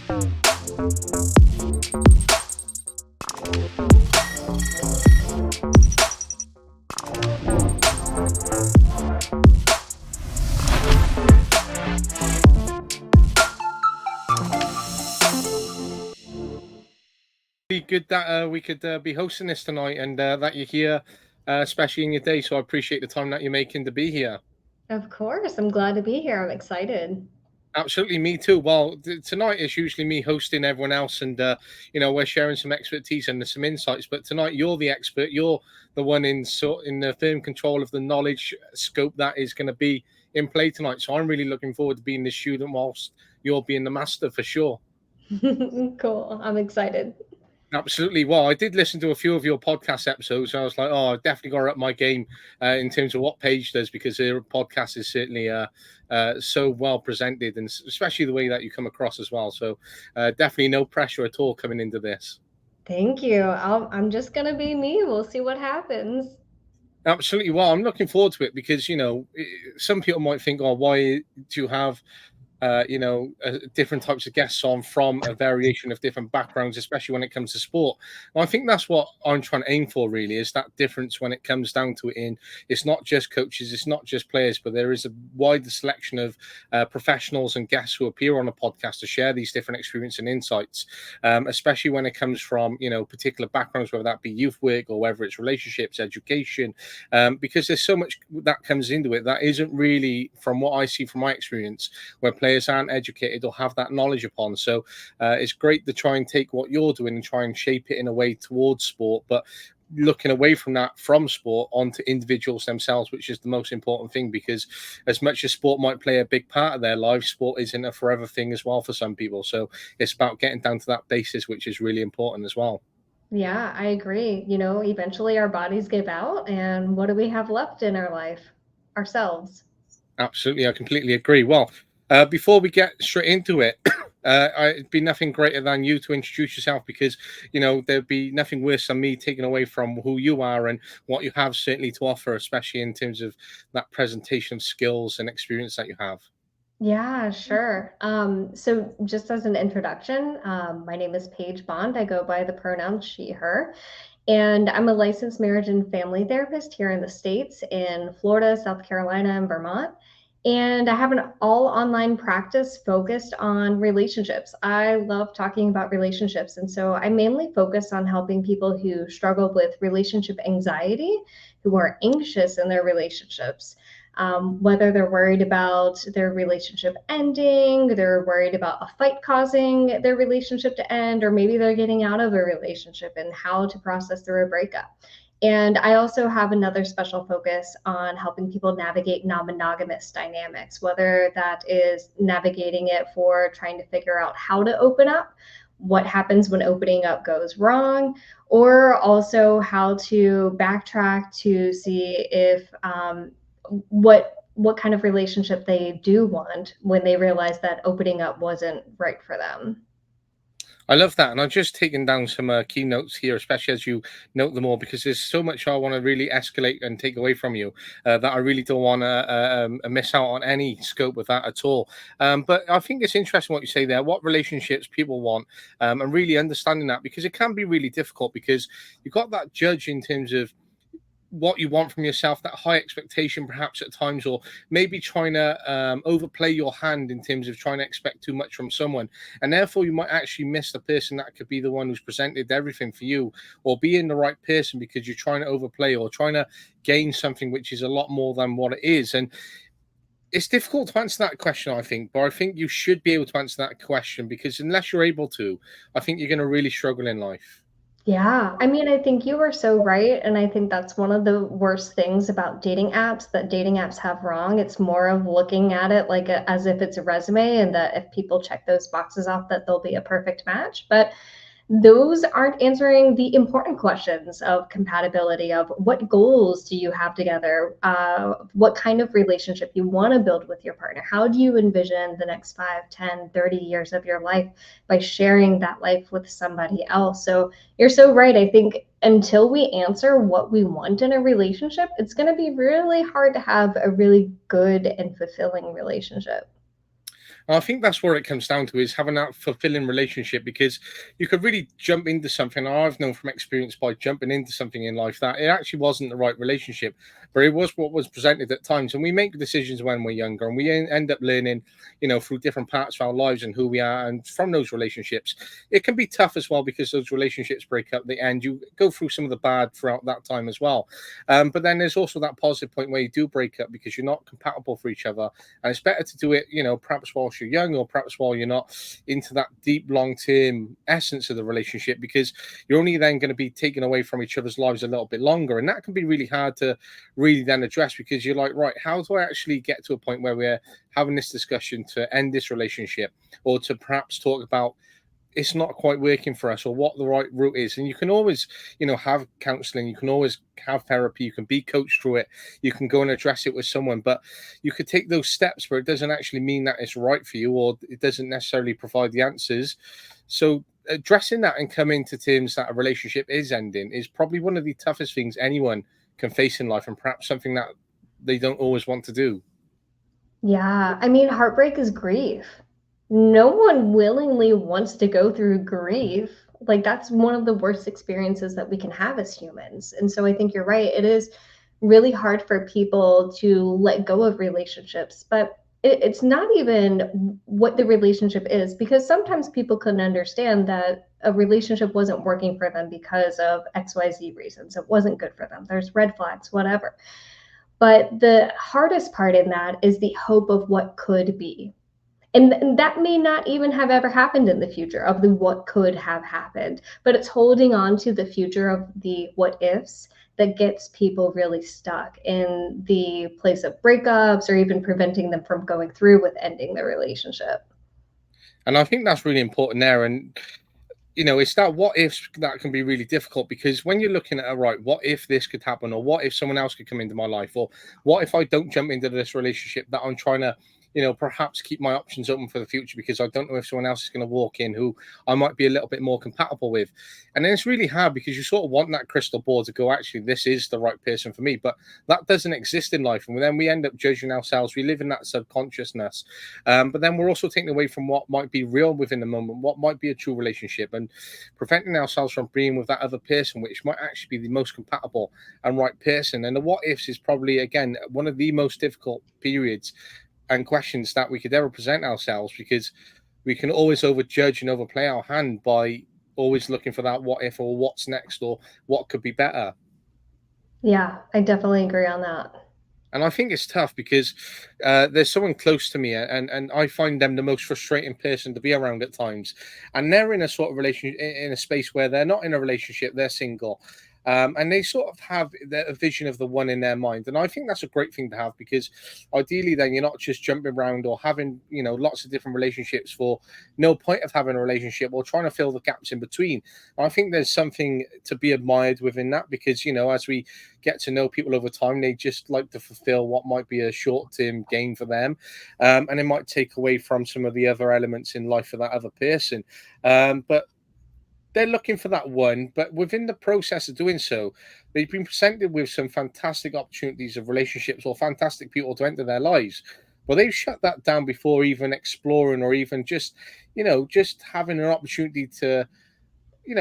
Be good that we could be hosting this tonight and that you're here, especially in your day. So I appreciate the time that you're making to be here. Of course, I'm glad to be here. I'm excited. Absolutely, me too. Well, tonight is usually me hosting everyone else, and we're sharing some expertise and some insights. But tonight, you're the expert. You're the one in the firm control of the knowledge scope that is going to be in play tonight. So I'm really looking forward to being the student whilst you're being the master for sure. Cool. I'm excited. Absolutely. Well, I did listen to a few of your podcast episodes, and I was like, "Oh, I've definitely got to up my game in terms of what Paige does because her podcast is certainly so well presented, and especially the way that you come across as well." So, definitely no pressure at all coming into this. Thank you. I'm just going to be me. We'll see what happens. Absolutely. Well, I'm looking forward to it because some people might think, "Oh, why do you have different types of guests on from a variation of different backgrounds, especially when it comes to sport." And I think that's what I'm trying to aim for, really, is that difference when it comes down to it. In it's not just coaches, it's not just players, but there is a wider selection of professionals and guests who appear on a podcast to share these different experiences and insights, especially when it comes from particular backgrounds, whether that be youth work or whether it's relationships, education, because there's so much that comes into it that isn't really, from what I see from my experience, where players aren't educated or have that knowledge upon. So it's great to try and take what you're doing and try and shape it in a way towards sport, but looking away from that from sport onto individuals themselves, which is the most important thing, because as much as sport might play a big part of their life, sport isn't a forever thing as well for some people. So it's about getting down to that basis, which is really important as well. Yeah, I agree. Eventually our bodies give out, and what do we have left in our life? Ourselves. Absolutely, I completely agree. Well, before we get straight into it, it'd be nothing greater than you to introduce yourself, because there'd be nothing worse than me taking away from who you are and what you have certainly to offer, especially in terms of that presentation of skills and experience that you have. Yeah, sure. So just as an introduction, my name is Paige Bond. I go by the pronoun she, her, and I'm a licensed marriage and family therapist here in the States, in Florida, South Carolina, and Vermont. And I have an all online practice focused on relationships. I love talking about relationships. And so I mainly focus on helping people who struggle with relationship anxiety, who are anxious in their relationships, whether they're worried about their relationship ending, they're worried about a fight causing their relationship to end, or maybe they're getting out of a relationship and how to process through a breakup. And I also have another special focus on helping people navigate non monogamous dynamics, whether that is navigating it for trying to figure out how to open up, what happens when opening up goes wrong, or also how to backtrack to see if what kind of relationship they do want when they realize that opening up wasn't right for them. I love that, and I've just taken down some key notes here, especially as you note them all, because there's so much I want to really escalate and take away from you that I really don't want to miss out on any scope of that at all. But I think it's interesting what you say there, what relationships people want, and really understanding that, because it can be really difficult, because you've got that judge in terms of what you want from yourself, that high expectation perhaps at times, or maybe trying to overplay your hand in terms of trying to expect too much from someone, and therefore you might actually miss the person that could be the one who's presented everything for you, or being the right person, because you're trying to overplay or trying to gain something which is a lot more than what it is. And it's difficult to answer that question, I think, but I think you should be able to answer that question, because unless you're able to, I think you're going to really struggle in life. Yeah, I mean, I think you are so right. And I think that's one of the worst things about dating apps that dating apps have wrong. It's more of looking at it like as if it's a resume, and that if people check those boxes off, that they'll be a perfect match. But those aren't answering the important questions of compatibility, of what goals do you have together, what kind of relationship you want to build with your partner, how do you envision the next 5, 10, 30 years of your life by sharing that life with somebody else. So you're so right. I think until we answer what we want in a relationship, it's going to be really hard to have a really good and fulfilling relationship. And I think that's where it comes down to, is having that fulfilling relationship, because you could really jump into something. I've known from experience by jumping into something in life that it actually wasn't the right relationship, but it was what was presented at times. And we make decisions when we're younger, and we end up learning, through different parts of our lives and who we are. And from those relationships, it can be tough as well, because those relationships break up, the end. You go through some of the bad throughout that time as well. But then there's also that positive point where you do break up because you're not compatible for each other, and it's better to do it, perhaps whilst you're young, or perhaps while you're not into that deep, long-term essence of the relationship, because you're only then going to be taken away from each other's lives a little bit longer, and that can be really hard to really then address, because you're like, right, how do I actually get to a point where we're having this discussion to end this relationship, or to perhaps talk about it's not quite working for us, or what the right route is. And you can always, have counseling, you can always have therapy, you can be coached through it, you can go and address it with someone, but you could take those steps where it doesn't actually mean that it's right for you, or it doesn't necessarily provide the answers. So addressing that and coming to terms that a relationship is ending is probably one of the toughest things anyone can face in life, and perhaps something that they don't always want to do. Yeah, I mean, heartbreak is grief. No one willingly wants to go through grief. Like, that's one of the worst experiences that we can have as humans. And so I think you're right. It is really hard for people to let go of relationships, but it's not even what the relationship is, because sometimes people can understand that a relationship wasn't working for them because of XYZ reasons. It wasn't good for them. There's red flags, whatever. But the hardest part in that is the hope of what could be. And that may not even have ever happened in the future, of the what could have happened, but it's holding on to the future of the what ifs that gets people really stuck in the place of breakups, or even preventing them from going through with ending the relationship. And I think that's really important there. And it's that what ifs that can be really difficult, because when you're looking at, right, what if this could happen, or what if someone else could come into my life, or what if I don't jump into this relationship that I'm trying to, perhaps keep my options open for the future, because I don't know if someone else is going to walk in who I might be a little bit more compatible with. And then it's really hard, because you sort of want that crystal ball to go, actually, this is the right person for me. But that doesn't exist in life. And then we end up judging ourselves. We live in that subconsciousness. But then we're also taking away from what might be real within the moment, what might be a true relationship, and preventing ourselves from being with that other person, which might actually be the most compatible and right person. And the what ifs is probably, again, one of the most difficult periods and questions that we could ever present ourselves, because we can always overjudge and overplay our hand by always looking for that what if, or what's next, or what could be better. Yeah, I definitely agree on that. And I think it's tough, because there's someone close to me, and I find them the most frustrating person to be around at times. And they're in a sort of relationship, in a space where they're not in a relationship, they're single. And they sort of have a vision of the one in their mind. And I think that's a great thing to have, because ideally then you're not just jumping around, or having, lots of different relationships for no point of having a relationship, or trying to fill the gaps in between. And I think there's something to be admired within that, because, as we get to know people over time, they just like to fulfill what might be a short-term gain for them, and it might take away from some of the other elements in life for that other person. But they're looking for that one, but within the process of doing so, they've been presented with some fantastic opportunities of relationships, or fantastic people to enter their lives. Well, they've shut that down before even exploring, or even just having an opportunity to,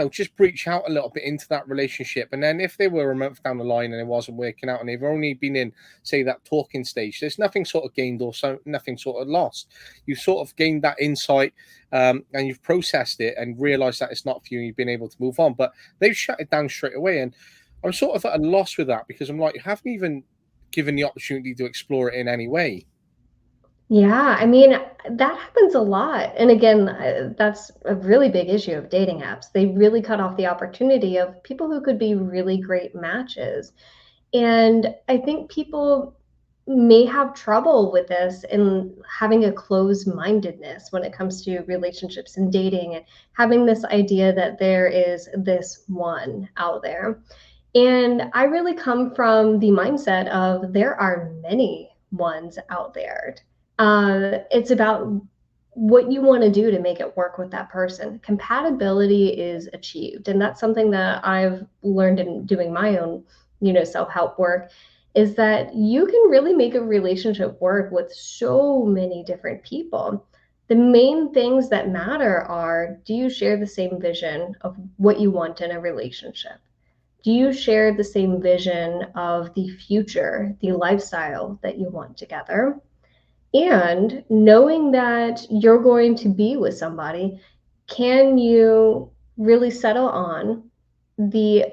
just breach out a little bit into that relationship. And then if they were a month down the line and it wasn't working out, and they've only been in, say, that talking stage, there's nothing sort of gained, or so nothing sort of lost. You've sort of gained that insight, and you've processed it and realized that it's not for you, and you've been able to move on. But they've shut it down straight away. And I'm sort of at a loss with that, because I'm like, you haven't even given the opportunity to explore it in any way. Yeah, I mean, that happens a lot. And again, that's a really big issue of dating apps. They really cut off the opportunity of people who could be really great matches. And I think people may have trouble with this, and having a closed mindedness when it comes to relationships and dating, and having this idea that there is this one out there. And I really come from the mindset of there are many ones out there. It's about what you want to do to make it work with that person. Compatibility is achieved. And that's something that I've learned in doing my own, self-help work, is that you can really make a relationship work with so many different people. The main things that matter are, do you share the same vision of what you want in a relationship? Do you share the same vision of the future, the lifestyle that you want together? And knowing that you're going to be with somebody, can you really settle on the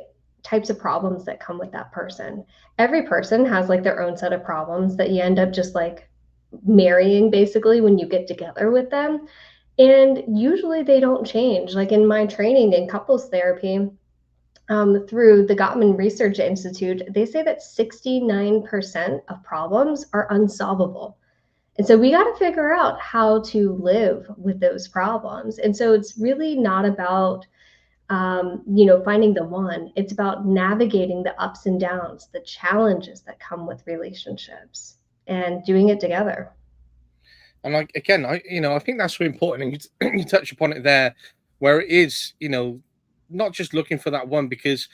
types of problems that come with that person? Every person has like their own set of problems that you end up just like marrying basically when you get together with them. And usually they don't change. Like in my training in couples therapy, through the Gottman Research Institute, they say that 69% of problems are unsolvable. And so we got to figure out how to live with those problems. And so it's really not about, finding the one. It's about navigating the ups and downs, the challenges that come with relationships, and doing it together. And like again, I think that's so important, and you touch upon it there, where it is, not just looking for that one, because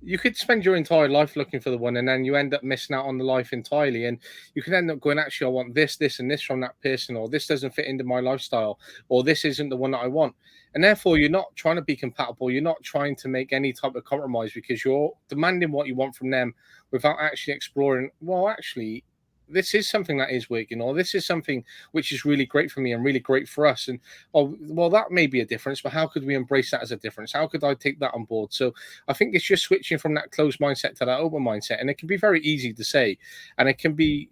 you could spend your entire life looking for the one, and then you end up missing out on the life entirely. And you can end up going, actually, I want this, this, and this from that person, or this doesn't fit into my lifestyle, or this isn't the one that I want. And therefore, you're not trying to be compatible. You're not trying to make any type of compromise because you're demanding what you want from them without actually exploring, well, actually, this is something that is working, or this is something which is really great for me and really great for us. And oh, well, that may be a difference, but how could we embrace that as a difference? How could I take that on board? So I think it's just switching from that closed mindset to that open mindset. And it can be very easy to say, and it can be,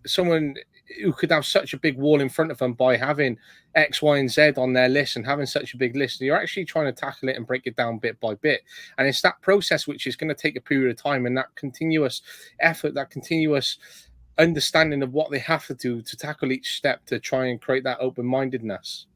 someone who could have such a big wall in front of them by having X, Y, and Z on their list and having such a big list. You're actually trying to tackle it and break it down bit by bit. And it's that process which is going to take a period of time, and that continuous effort, that continuous understanding of what they have to do to tackle each step to try and create that open mindedness.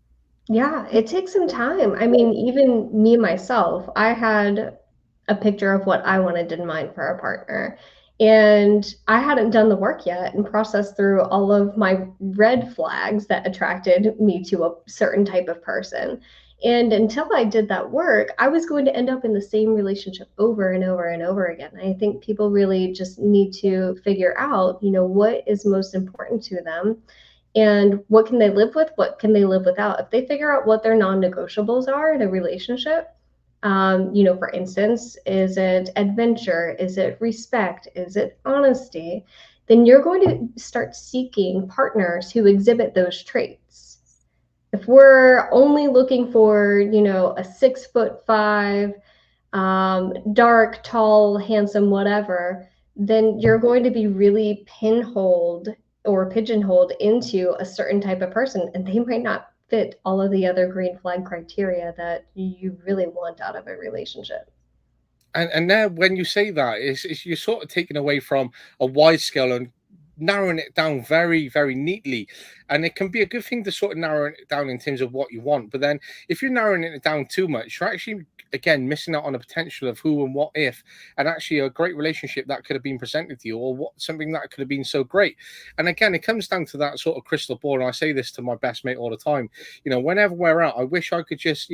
Yeah, it takes some time. I mean, even me myself, I had a picture of what I wanted in mind for a partner. And I hadn't done the work yet and processed through all of my red flags that attracted me to a certain type of person. And until I did that work, I was going to end up in the same relationship over and over and over again. I think people really just need to figure out, what is most important to them and what can they live with, what can they live without. If they figure out what their non-negotiables are in a relationship, for instance, is it adventure, is it respect, is it honesty, then you're going to start seeking partners who exhibit those traits. If we're only looking for, a 6'5", dark, tall, handsome, whatever, then you're going to be really pinholed or pigeonholed into a certain type of person, and they might not fit all of the other green flag criteria that you really want out of a relationship. And now when you say that, it's you're sort of taking away from a wide scale and narrowing it down very, very neatly. And it can be a good thing to sort of narrow it down in terms of what you want. But then if you're narrowing it down too much, you're actually again missing out on the potential of who and what if, and actually a great relationship that could have been presented to you, or what something that could have been so great. And again, it comes down to that sort of crystal ball. And I say this to my best mate all the time. Whenever we're out, I wish I could just,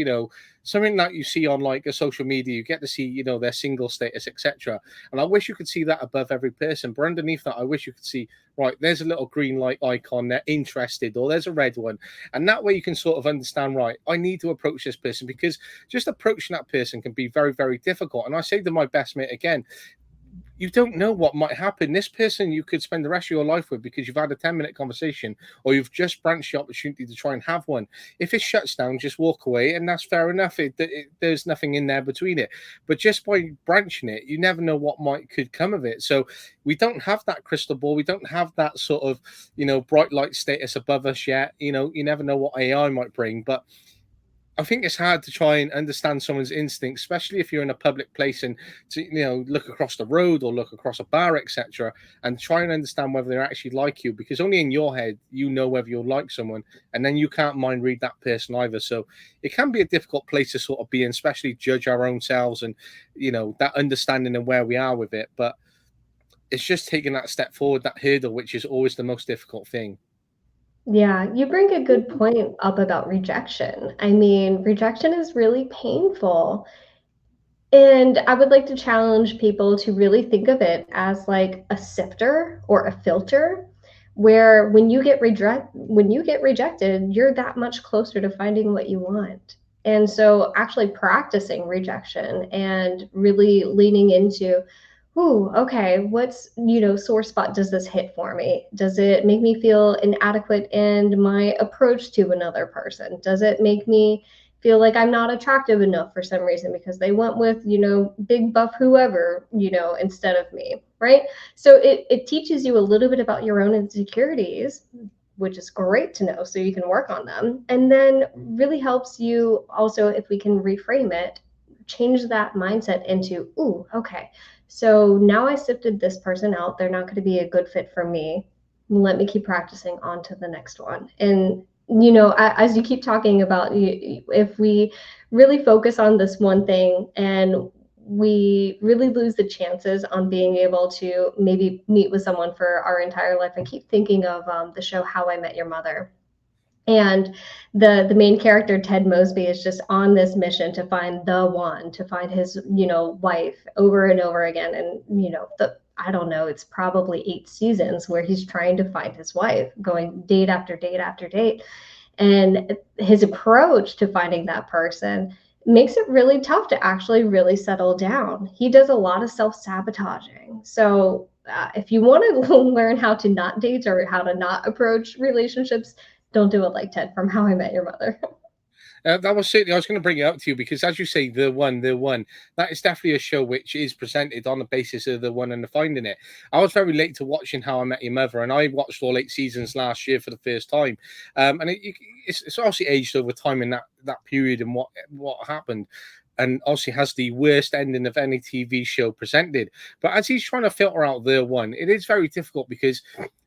something that you see on like a social media, you get to see, their single status, etc. And I wish you could see that above every person. But underneath that, I wish you could see, right, there's a little green light icon, they're interested, or there's a red one. And that way you can sort of understand, right, I need to approach this person, because just approaching that person can be very, very difficult. And I say to my best mate again, you don't know what might happen. This person you could spend the rest of your life with because you've had a 10-minute conversation, or you've just branched the opportunity to try and have one. If it shuts down, just walk away, and that's fair enough. There's nothing in there between it. But just by branching it, you never know what could come of it. So we don't have that crystal ball. We don't have that sort of, bright light status above us yet. You never know what AI might bring. But I think it's hard to try and understand someone's instincts, especially if you're in a public place, and to look across the road or look across a bar, etc., and try and understand whether they actually like you, because only in your head you know whether you'll like someone, and then you can't mind read that person either. So it can be a difficult place to sort of be in, especially judge our own selves and that understanding of where we are with it. But it's just taking that step forward, that hurdle, which is always the most difficult thing. Yeah, you bring a good point up about rejection. I mean, rejection is really painful. And I would like to challenge people to really think of it as like a sifter or a filter, where when you get rejected, you're that much closer to finding what you want. And so actually practicing rejection and really leaning into, ooh, okay, what's, sore spot does this hit for me? Does it make me feel inadequate in my approach to another person? Does it make me feel like I'm not attractive enough for some reason because they went with, big buff whoever, instead of me, right? So it teaches you a little bit about your own insecurities, which is great to know so you can work on them. And then really helps you also, if we can reframe it, change that mindset into, ooh, okay, so now I sifted this person out. They're not going to be a good fit for me. Let me keep practicing on to the next one. And, as you keep talking about, if we really focus on this one thing and we really lose the chances on being able to maybe meet with someone for our entire life. I keep thinking of the show How I Met Your Mother, and the main character Ted Mosby is just on this mission to find the one, to find his wife over and over again. And the I don't know, it's probably 8 seasons where he's trying to find his wife, going date after date after date. And his approach to finding that person makes it really tough to actually really settle down. He does a lot of self-sabotaging. So if you want to learn how to not date or how to not approach relationships, don't do it like Ted from How I Met Your Mother. That was certainly, I was going to bring it up to you because, as you say, the one, that is definitely a show which is presented on the basis of the one and the finding it. I was very late to watching How I Met Your Mother, and I watched all 8 seasons last year for the first time. And it's obviously aged over time in that period and what happened. And obviously has the worst ending of any TV show presented. But as he's trying to filter out the one, it is very difficult because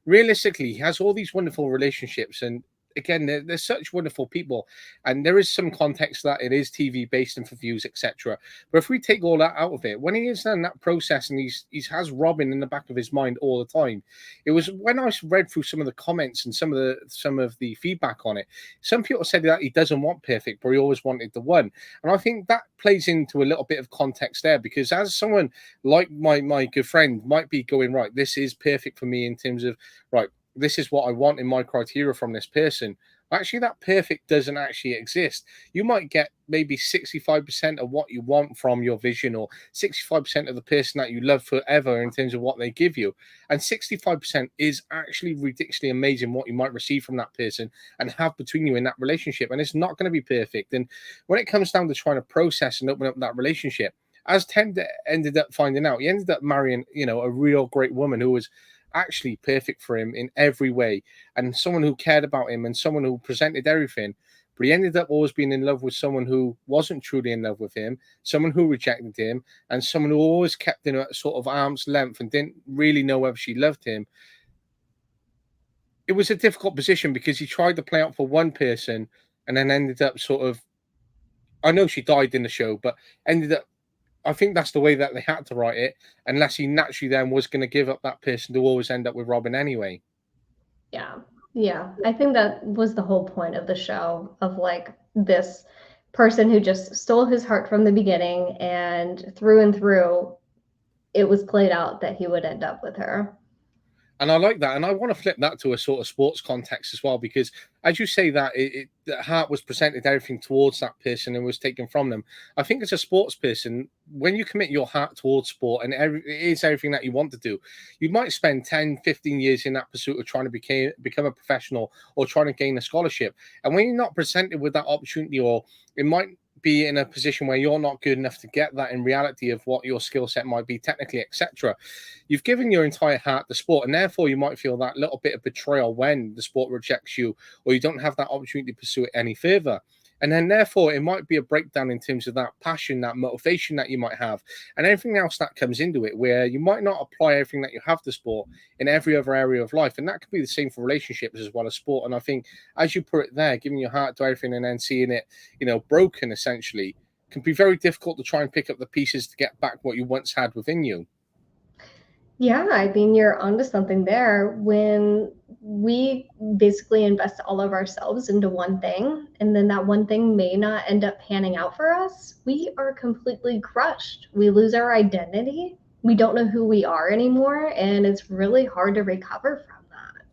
realistically, he has all these wonderful relationships, and again, they're such wonderful people, and there is some context that it is TV based and for views, etc. But if we take all that out of it, when he is in that process and he has Robin in the back of his mind all the time, it was when I read through some of the comments and some of the feedback on it. Some people said that he doesn't want perfect, but he always wanted the one, and I think that plays into a little bit of context there because as someone like my good friend might be going right, this is perfect for me in terms of right, this is what I want in my criteria from this person. Actually, that perfect doesn't actually exist. You might get maybe 65% of what you want from your vision, or 65% of the person that you love forever in terms of what they give you. And 65% is actually ridiculously amazing what you might receive from that person and have between you in that relationship. And it's not going to be perfect. And when it comes down to trying to process and open up that relationship, as Ted ended up finding out, he ended up marrying, a real great woman who was actually perfect for him in every way, and someone who cared about him and someone who presented everything. But he ended up always being in love with someone who wasn't truly in love with him, someone who rejected him, and someone who always kept him at sort of arm's length and didn't really know whether she loved him. It was a difficult position because he tried to play out for one person and then ended up sort of, I know she died in the show, but ended up, I think that's the way that they had to write it, unless he naturally then was going to give up that person to always end up with Robin anyway. Yeah. Yeah. I think that was the whole point of the show, of like this person who just stole his heart from the beginning, and through, it was played out that he would end up with her. And I like that, and I want to flip that to a sort of sports context as well, because as you say that the heart was presented everything towards that person and was taken from them. I think as a sports person, when you commit your heart towards sport and it is everything that you want to do, you might spend 10, 15 years in that pursuit of trying to become a professional or trying to gain a scholarship. And when you're not presented with that opportunity, or it might be in a position where you're not good enough to get that in reality of what your skill set might be technically, etc., you've given your entire heart to sport, and therefore you might feel that little bit of betrayal when the sport rejects you or you don't have that opportunity to pursue it any further. And then therefore it might be a breakdown in terms of that passion, that motivation that you might have, and everything else that comes into it, where you might not apply everything that you have to sport in every other area of life. And that could be the same for relationships as well as sport. And I think, as you put it there, giving your heart to everything and then seeing it, broken essentially, can be very difficult to try and pick up the pieces to get back what you once had within you. Yeah, I mean, you're onto something there. When we basically invest all of ourselves into one thing, and then that one thing may not end up panning out for us, we are completely crushed. We lose our identity. We don't know who we are anymore, and it's really hard to recover from that.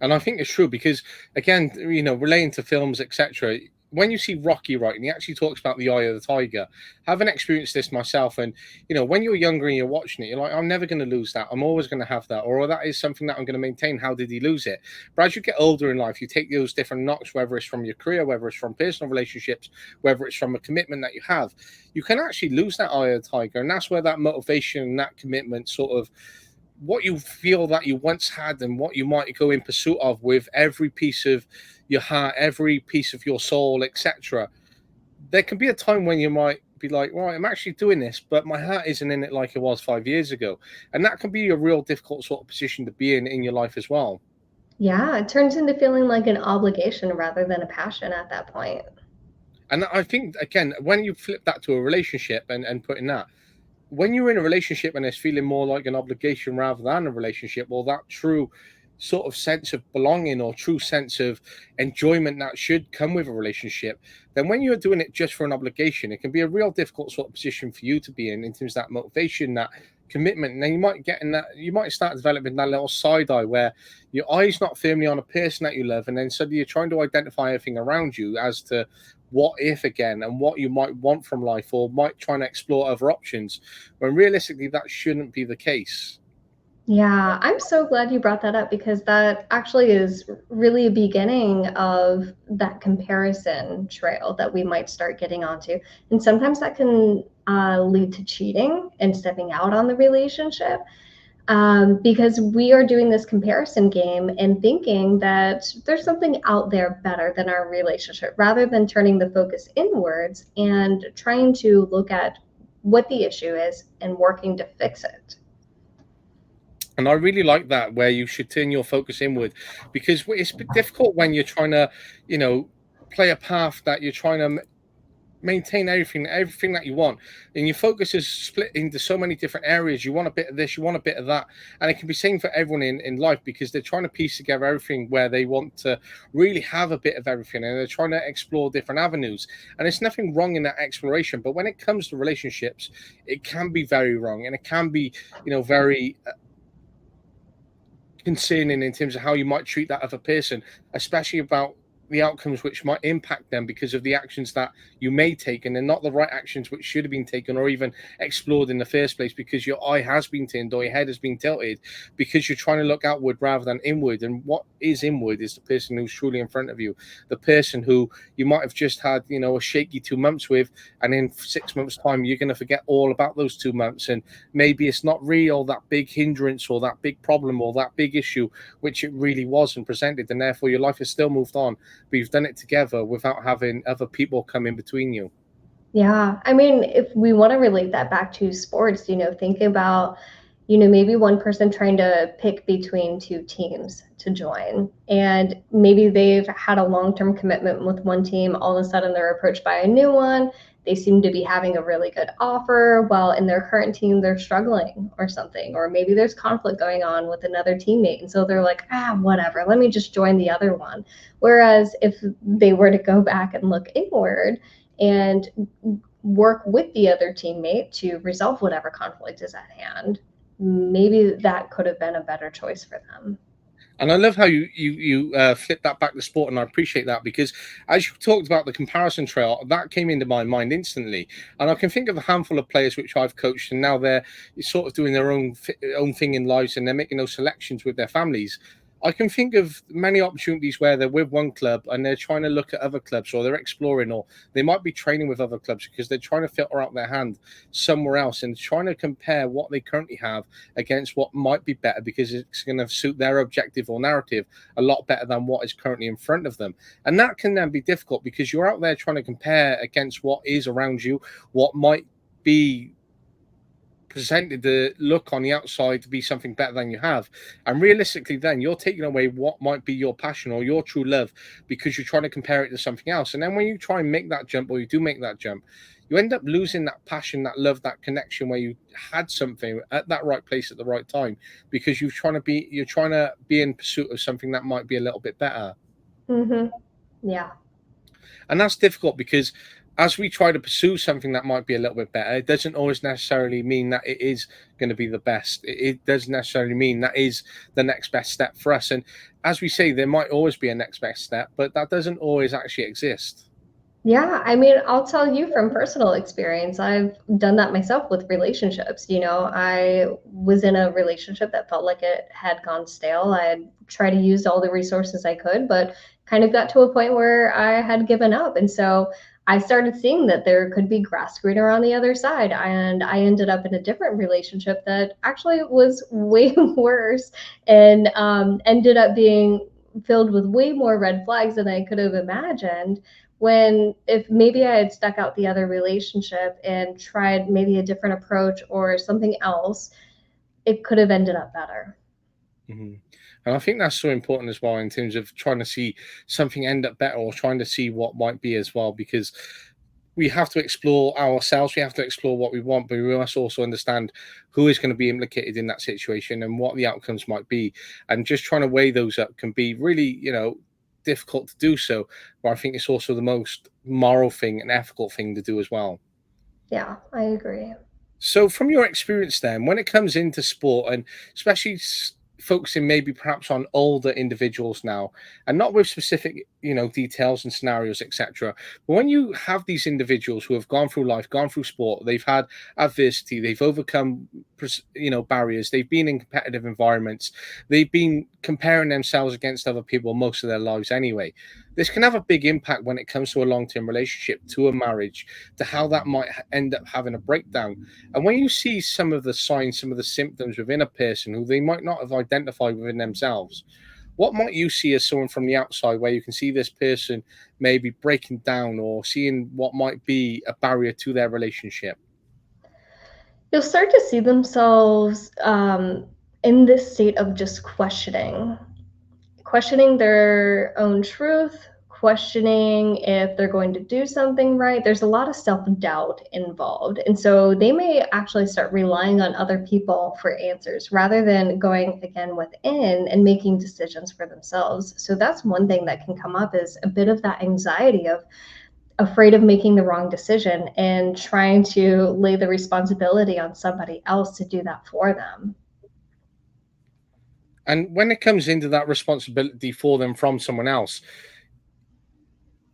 And I think it's true because, again, relating to films, etc. When you see Rocky, right, and he actually talks about the eye of the tiger, having experienced this myself, and when you're younger and you're watching it, you're like, I'm never going to lose that. I'm always going to have that, or that is something that I'm going to maintain. How did he lose it? But as you get older in life, you take those different knocks, whether it's from your career, whether it's from personal relationships, whether it's from a commitment that you have, you can actually lose that eye of the tiger, and that's where that motivation and that commitment sort of what you feel that you once had and what you might go in pursuit of with every piece of your heart, every piece of your soul, etc. There can be a time when you might be like, right, I'm actually doing this, but my heart isn't in it like it was 5 years ago. And that can be a real difficult sort of position to be in your life as well. Yeah, it turns into feeling like an obligation rather than a passion at that point. And I think, again, when you flip that to a relationship and put in that, when you're in a relationship and it's feeling more like an obligation rather than a relationship, or that true sort of sense of belonging or true sense of enjoyment that should come with a relationship, then when you're doing it just for an obligation, it can be a real difficult sort of position for you to be in terms of that motivation, that commitment. And then you might get in that, you might start developing that little side eye where your eye's not firmly on a person that you love, and then suddenly you're trying to identify everything around you as to what if again and what you might want from life, or might try and explore other options when realistically that shouldn't be the case. Yeah, I'm so glad you brought that up because that actually is really a beginning of that comparison trail that we might start getting onto. And sometimes that can lead to cheating and stepping out on the relationship, because we are doing this comparison game and thinking that there's something out there better than our relationship rather than turning the focus inwards and trying to look at what the issue is and working to fix it. And I really like that, where you should turn your focus inward, because it's a bit difficult when you're trying to, you know, play a path that you're trying to maintain everything that you want, and your focus is split into so many different areas. You want a bit of this, you want a bit of that, and it can be same for everyone in life, because they're trying to piece together everything where they want to really have a bit of everything, and they're trying to explore different avenues. And there's nothing wrong in that exploration, but when it comes to relationships, it can be very wrong, and it can be, very concerning in terms of how you might treat that other person, especially about the outcomes which might impact them because of the actions that you may take, and they're not the right actions which should have been taken or even explored in the first place, because your eye has been turned or your head has been tilted because you're trying to look outward rather than inward. And what is inward is the person who's truly in front of you, the person who you might have just had a shaky 2 months with, and in 6 months time you're going to forget all about those 2 months, and maybe it's not real that big hindrance or that big problem or that big issue which it really was and presented, and therefore your life has still moved on, but you've done it together without having other people come in between you. Yeah, I mean, if we want to relate that back to sports, think about, maybe one person trying to pick between two teams to join, and maybe they've had a long-term commitment with one team. All of a sudden, they're approached by a new one. They seem to be having a really good offer, while in their current team, they're struggling or something. Or maybe there's conflict going on with another teammate. And so they're like, whatever, let me just join the other one. Whereas if they were to go back and look inward, and work with the other teammate to resolve whatever conflict is at hand, maybe that could have been a better choice for them. And I love how you flip that back to sport, and I appreciate that, because as you talked about the comparison trail, that came into my mind instantly. And I can think of a handful of players which I've coached, and now they're sort of doing their own thing in lives, and they're making those selections with their families. I can think of many opportunities where they're with one club and they're trying to look at other clubs, or they're exploring, or they might be training with other clubs because they're trying to filter out their hand somewhere else and trying to compare what they currently have against what might be better, because it's going to suit their objective or narrative a lot better than what is currently in front of them. And that can then be difficult because you're out there trying to compare against what is around you, what might be presented the look on the outside to be something better than you have. And realistically, then you're taking away what might be your passion or your true love, because you're trying to compare it to something else. And then when you try and make that jump, or you do make that jump, you end up losing that passion, that love, that connection where you had something at that right place at the right time, because you're trying to be in pursuit of something that might be a little bit better. Mm-hmm. Yeah. And that's difficult because as we try to pursue something that might be a little bit better, it doesn't always necessarily mean that it is going to be the best. It doesn't necessarily mean that is the next best step for us. And as we say, there might always be a next best step, but that doesn't always actually exist. Yeah, I mean, I'll tell you from personal experience, I've done that myself with relationships. I was in a relationship that felt like it had gone stale. I had tried to use all the resources I could, but kind of got to a point where I had given up. And so I started seeing that there could be grass greener on the other side. And I ended up in a different relationship that actually was way worse and ended up being filled with way more red flags than I could have imagined. When if maybe I had stuck out the other relationship and tried maybe a different approach or something else, it could have ended up better. Mhm. And I think that's so important as well in terms of trying to see something end up better or trying to see what might be as well, because we have to explore ourselves, we have to explore what we want, but we must also understand who is going to be implicated in that situation and what the outcomes might be. And just trying to weigh those up can be really, difficult to do so. But I think it's also the most moral thing and ethical thing to do as well. Yeah, I agree. So, from your experience, then, when it comes into sport, and especially focusing maybe perhaps on older individuals now, and not with specific, details and scenarios, etc. But when you have these individuals who have gone through life, gone through sport, they've had adversity, they've overcome, barriers, they've been in competitive environments, they've been comparing themselves against other people most of their lives anyway. This can have a big impact when it comes to a long-term relationship, to a marriage, to how that might end up having a breakdown. And when you see some of the signs, some of the symptoms within a person who they might not have identified within themselves, what might you see as someone from the outside where you can see this person maybe breaking down or seeing what might be a barrier to their relationship? You'll start to see themselves in this state of just questioning their own truth, questioning if they're going to do something right. There's a lot of self doubt involved. And so they may actually start relying on other people for answers rather than going again within and making decisions for themselves. So that's one thing that can come up is a bit of that anxiety of afraid of making the wrong decision and trying to lay the responsibility on somebody else to do that for them. And when it comes into that responsibility for them from someone else,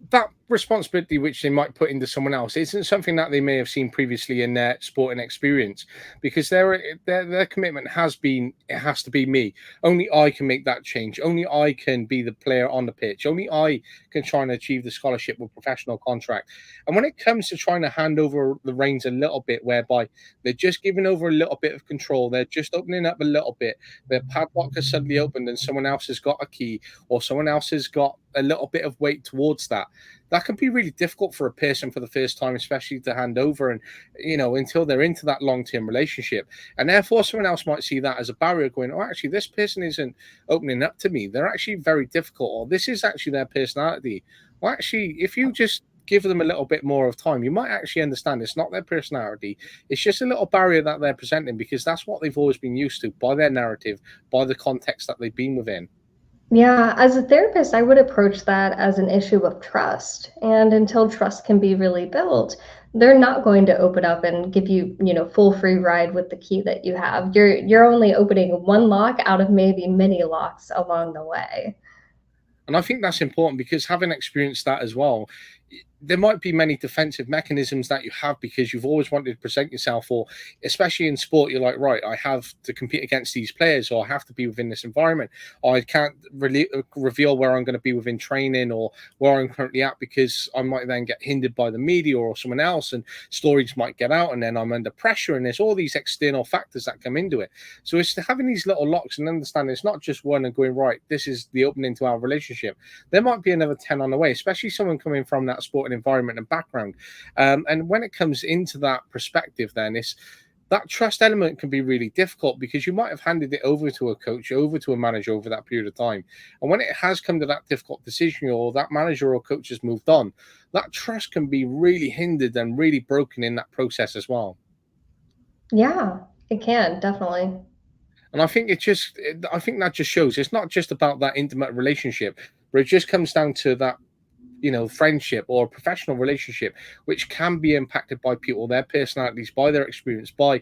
that responsibility which they might put into someone else isn't something that they may have seen previously in their sporting experience, because their commitment has been, it has to be me. Only I can make that change. Only I can be the player on the pitch. Only I can try and achieve the scholarship or professional contract. And when it comes to trying to hand over the reins a little bit, whereby they're just giving over a little bit of control, they're just opening up a little bit, their padlock has suddenly opened and someone else has got a key, or someone else has got a little bit of weight towards that, that can be really difficult for a person for the first time, especially to hand over, and until they're into that long-term relationship. And therefore someone else might see that as a barrier, going, oh, actually this person isn't opening up to me, they're actually very difficult, or this is actually their personality. Well, actually, if you just give them a little bit more of time, you might actually understand it's not their personality, it's just a little barrier that they're presenting, because that's what they've always been used to by their narrative, by the context that they've been within. Yeah, as a therapist, I would approach that as an issue of trust. And until trust can be really built, they're not going to open up and give you, full free ride with the key that you have. You're only opening one lock out of maybe many locks along the way. And I think that's important, because having experienced that as well, there might be many defensive mechanisms that you have because you've always wanted to present yourself, or especially in sport, you're like, right, I have to compete against these players, or I have to be within this environment, or I can't really reveal where I'm going to be within training or where I'm currently at, because I might then get hindered by the media or someone else, and stories might get out, and then I'm under pressure, and there's all these external factors that come into it. So it's having these little locks and understanding it's not just one and going, right, this is the opening to our relationship. There might be another 10 on the way, especially someone coming from that sporting environment and background. And when it comes into that perspective, then it's that trust element can be really difficult, because you might have handed it over to a coach, over to a manager over that period of time. And when it has come to that difficult decision, or that manager or coach has moved on, that trust can be really hindered and really broken in that process as well. Yeah, it can definitely. And I think that just shows it's not just about that intimate relationship, but it just comes down to that friendship or professional relationship, which can be impacted by people, their personalities, by their experience, by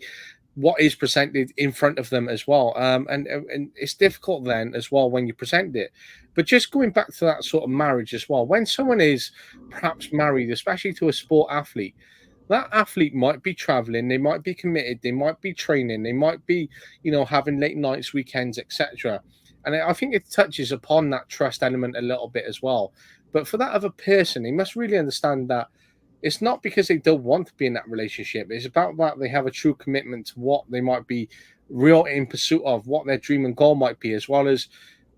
what is presented in front of them as well. And it's difficult then as well when you present it. But just going back to that sort of marriage as well, when someone is perhaps married, especially to a sport athlete, that athlete might be traveling, they might be committed, they might be training, they might be, having late nights, weekends, etc. And I think it touches upon that trust element a little bit as well. But for that other person, they must really understand that it's not because they don't want to be in that relationship. It's about that they have a true commitment to what they might be real in pursuit of, what their dream and goal might be, as well as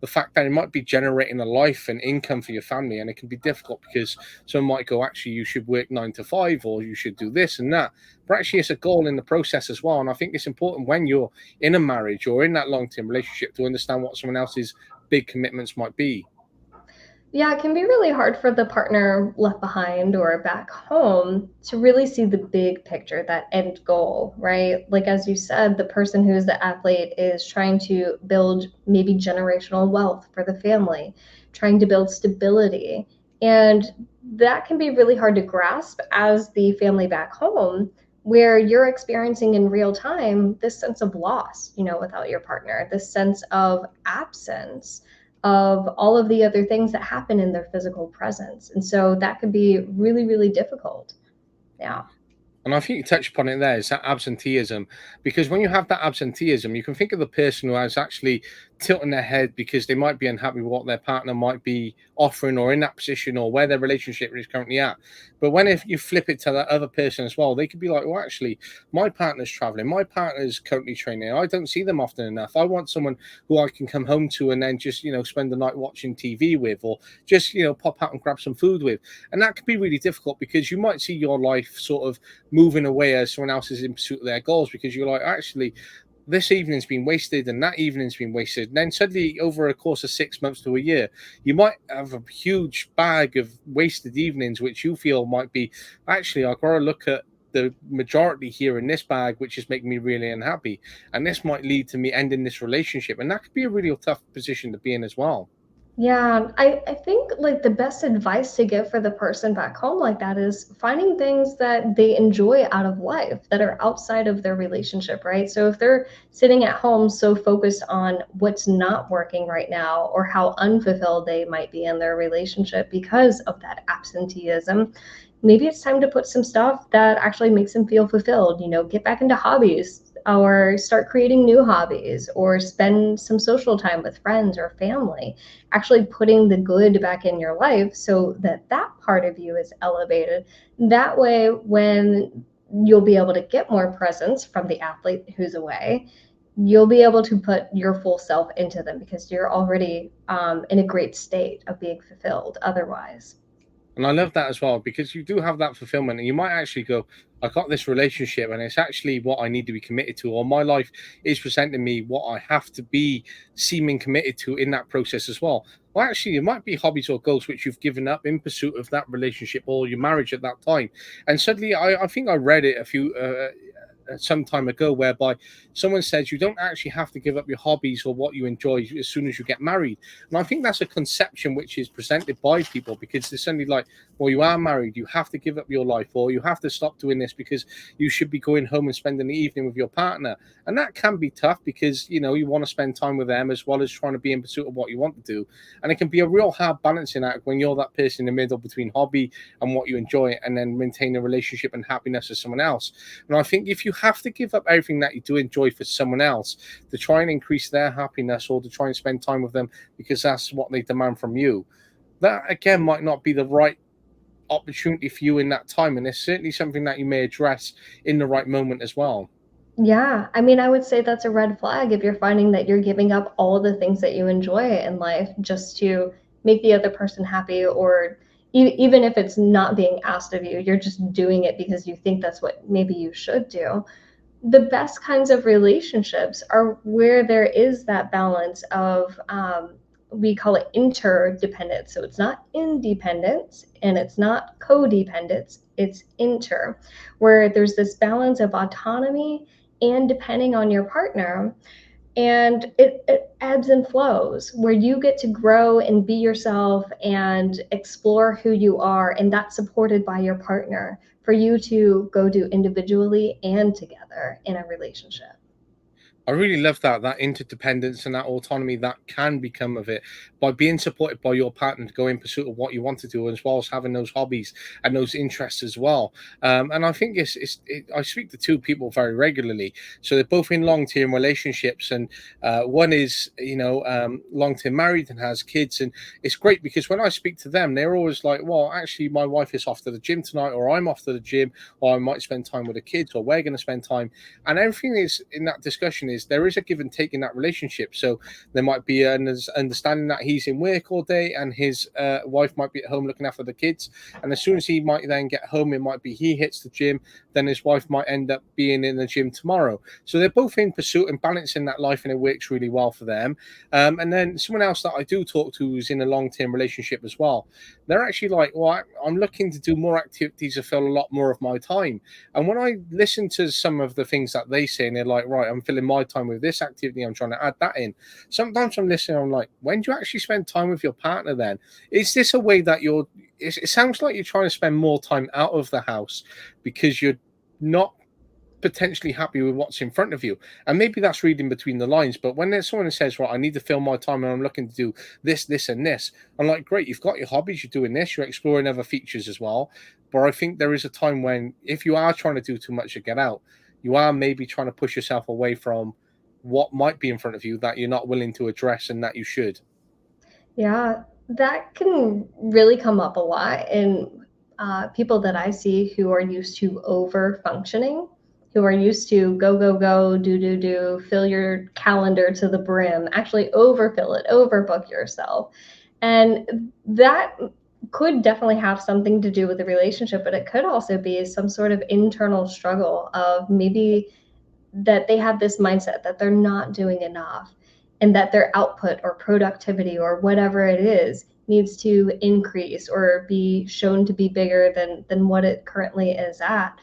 the fact that it might be generating a life and income for your family. And it can be difficult because someone might go, actually, you should work 9 to 5, or you should do this and that. But actually, it's a goal in the process as well. And I think it's important when you're in a marriage or in that long term relationship to understand what someone else's big commitments might be. Yeah, it can be really hard for the partner left behind or back home to really see the big picture, that end goal, right? Like, as you said, the person who's the athlete is trying to build maybe generational wealth for the family, trying to build stability. And that can be really hard to grasp as the family back home, where you're experiencing in real time this sense of loss, without your partner, this sense of absence of all of the other things that happen in their physical presence. And so that could be really, really difficult. Yeah. And I think you touched upon it there, is that absenteeism. Because when you have that absenteeism, you can think of the person who is actually tilting their head because they might be unhappy with what their partner might be offering or in that position or where their relationship is currently at. But when if you flip it to that other person as well, they could be like, well, actually, my partner's traveling, my partner's currently training. I don't see them often enough. I want someone who I can come home to and then just, spend the night watching TV with, or just, pop out and grab some food with. And that can be really difficult because you might see your life sort of moving away as someone else is in pursuit of their goals, because you're like, actually, this evening's been wasted and that evening's been wasted. And then suddenly, over a course of 6 months to a year, you might have a huge bag of wasted evenings, which you feel might be, actually, I've got to look at the majority here in this bag, which is making me really unhappy. And this might lead to me ending this relationship. And that could be a really tough position to be in as well. Yeah, I think like the best advice to give for the person back home like that is finding things that they enjoy out of life that are outside of their relationship, right? So if they're sitting at home so focused on what's not working right now or how unfulfilled they might be in their relationship because of that absenteeism, maybe it's time to put some stuff that actually makes them feel fulfilled, get back into hobbies or start creating new hobbies or spend some social time with friends or family, actually putting the good back in your life so that that part of you is elevated. That way, when you'll be able to get more presence from the athlete who's away, you'll be able to put your full self into them because you're already in a great state of being fulfilled otherwise. And I love that as well, because you do have that fulfillment and you might actually go, I got this relationship and it's actually what I need to be committed to, or my life is presenting me what I have to be seeming committed to in that process as well. Well, actually, it might be hobbies or goals which you've given up in pursuit of that relationship or your marriage at that time. And suddenly, I think I read it some time ago, whereby someone says you don't actually have to give up your hobbies or what you enjoy as soon as you get married. And I think that's a conception which is presented by people, because they're suddenly like, well, you are married, you have to give up your life, or you have to stop doing this because you should be going home and spending the evening with your partner. And that can be tough because, you want to spend time with them as well as trying to be in pursuit of what you want to do. And it can be a real hard balancing act when you're that person in the middle between hobby and what you enjoy, and then maintain a relationship and happiness with someone else. And I think if you have to give up everything that you do enjoy for someone else to try and increase their happiness, or to try and spend time with them because that's what they demand from you, that again might not be the right opportunity for you in that time. And it's certainly something that you may address in the right moment as well. Yeah, I mean, I would say that's a red flag if you're finding that you're giving up all the things that you enjoy in life just to make the other person happy, or even if it's not being asked of you, you're just doing it because you think that's what maybe you should do. The best kinds of relationships are where there is that balance of we call it interdependence. So it's not independence and it's not codependence, it's where there's this balance of autonomy and depending on your partner. And it ebbs and flows where you get to grow and be yourself and explore who you are, and that's supported by your partner for you to go do individually and together in a relationship. I really love that interdependence and that autonomy that can become of it by being supported by your partner to go in pursuit of what you want to do, as well as having those hobbies and those interests as well. And I think I speak to two people very regularly, so they're both in long term relationships, and one is long term married and has kids, and it's great because when I speak to them, they're always like, "Well, actually, my wife is off to the gym tonight, or I'm off to the gym, or I might spend time with the kids, or we're going to spend time." And everything is in that discussion is there is a give and take in that relationship. So there might be an understanding that he's in work all day and his wife might be at home looking after the kids, and as soon as he might then get home, it might be he hits the gym, then his wife might end up being in the gym tomorrow. So they're both in pursuit and balancing that life, and it works really well for them. And then someone else that I do talk to who's in a long-term relationship as well, they're actually like, well, I'm looking to do more activities to fill a lot more of my time. And when I listen to some of the things that they say, and they're like, right, I'm filling my time with this activity, I'm trying to add that in. Sometimes I'm listening, I'm like, when do you actually spend time with your partner then? Is this a way that it sounds like you're trying to spend more time out of the house because you're not potentially happy with what's in front of you. And maybe that's reading between the lines. But when there's someone who says, right, I need to fill my time and I'm looking to do this, this, and this, I'm like, great, you've got your hobbies, you're doing this, you're exploring other features as well. But I think there is a time when if you are trying to do too much to get out, you are maybe trying to push yourself away from what might be in front of you that you're not willing to address and that you should. Yeah, that can really come up a lot in people that I see who are used to over functioning, who are used to go, go, go, do, fill your calendar to the brim, actually overfill it, overbook yourself. And that could definitely have something to do with the relationship, but it could also be some sort of internal struggle of maybe that they have this mindset that they're not doing enough and that their output or productivity or whatever it is needs to increase or be shown to be bigger than what it currently is at.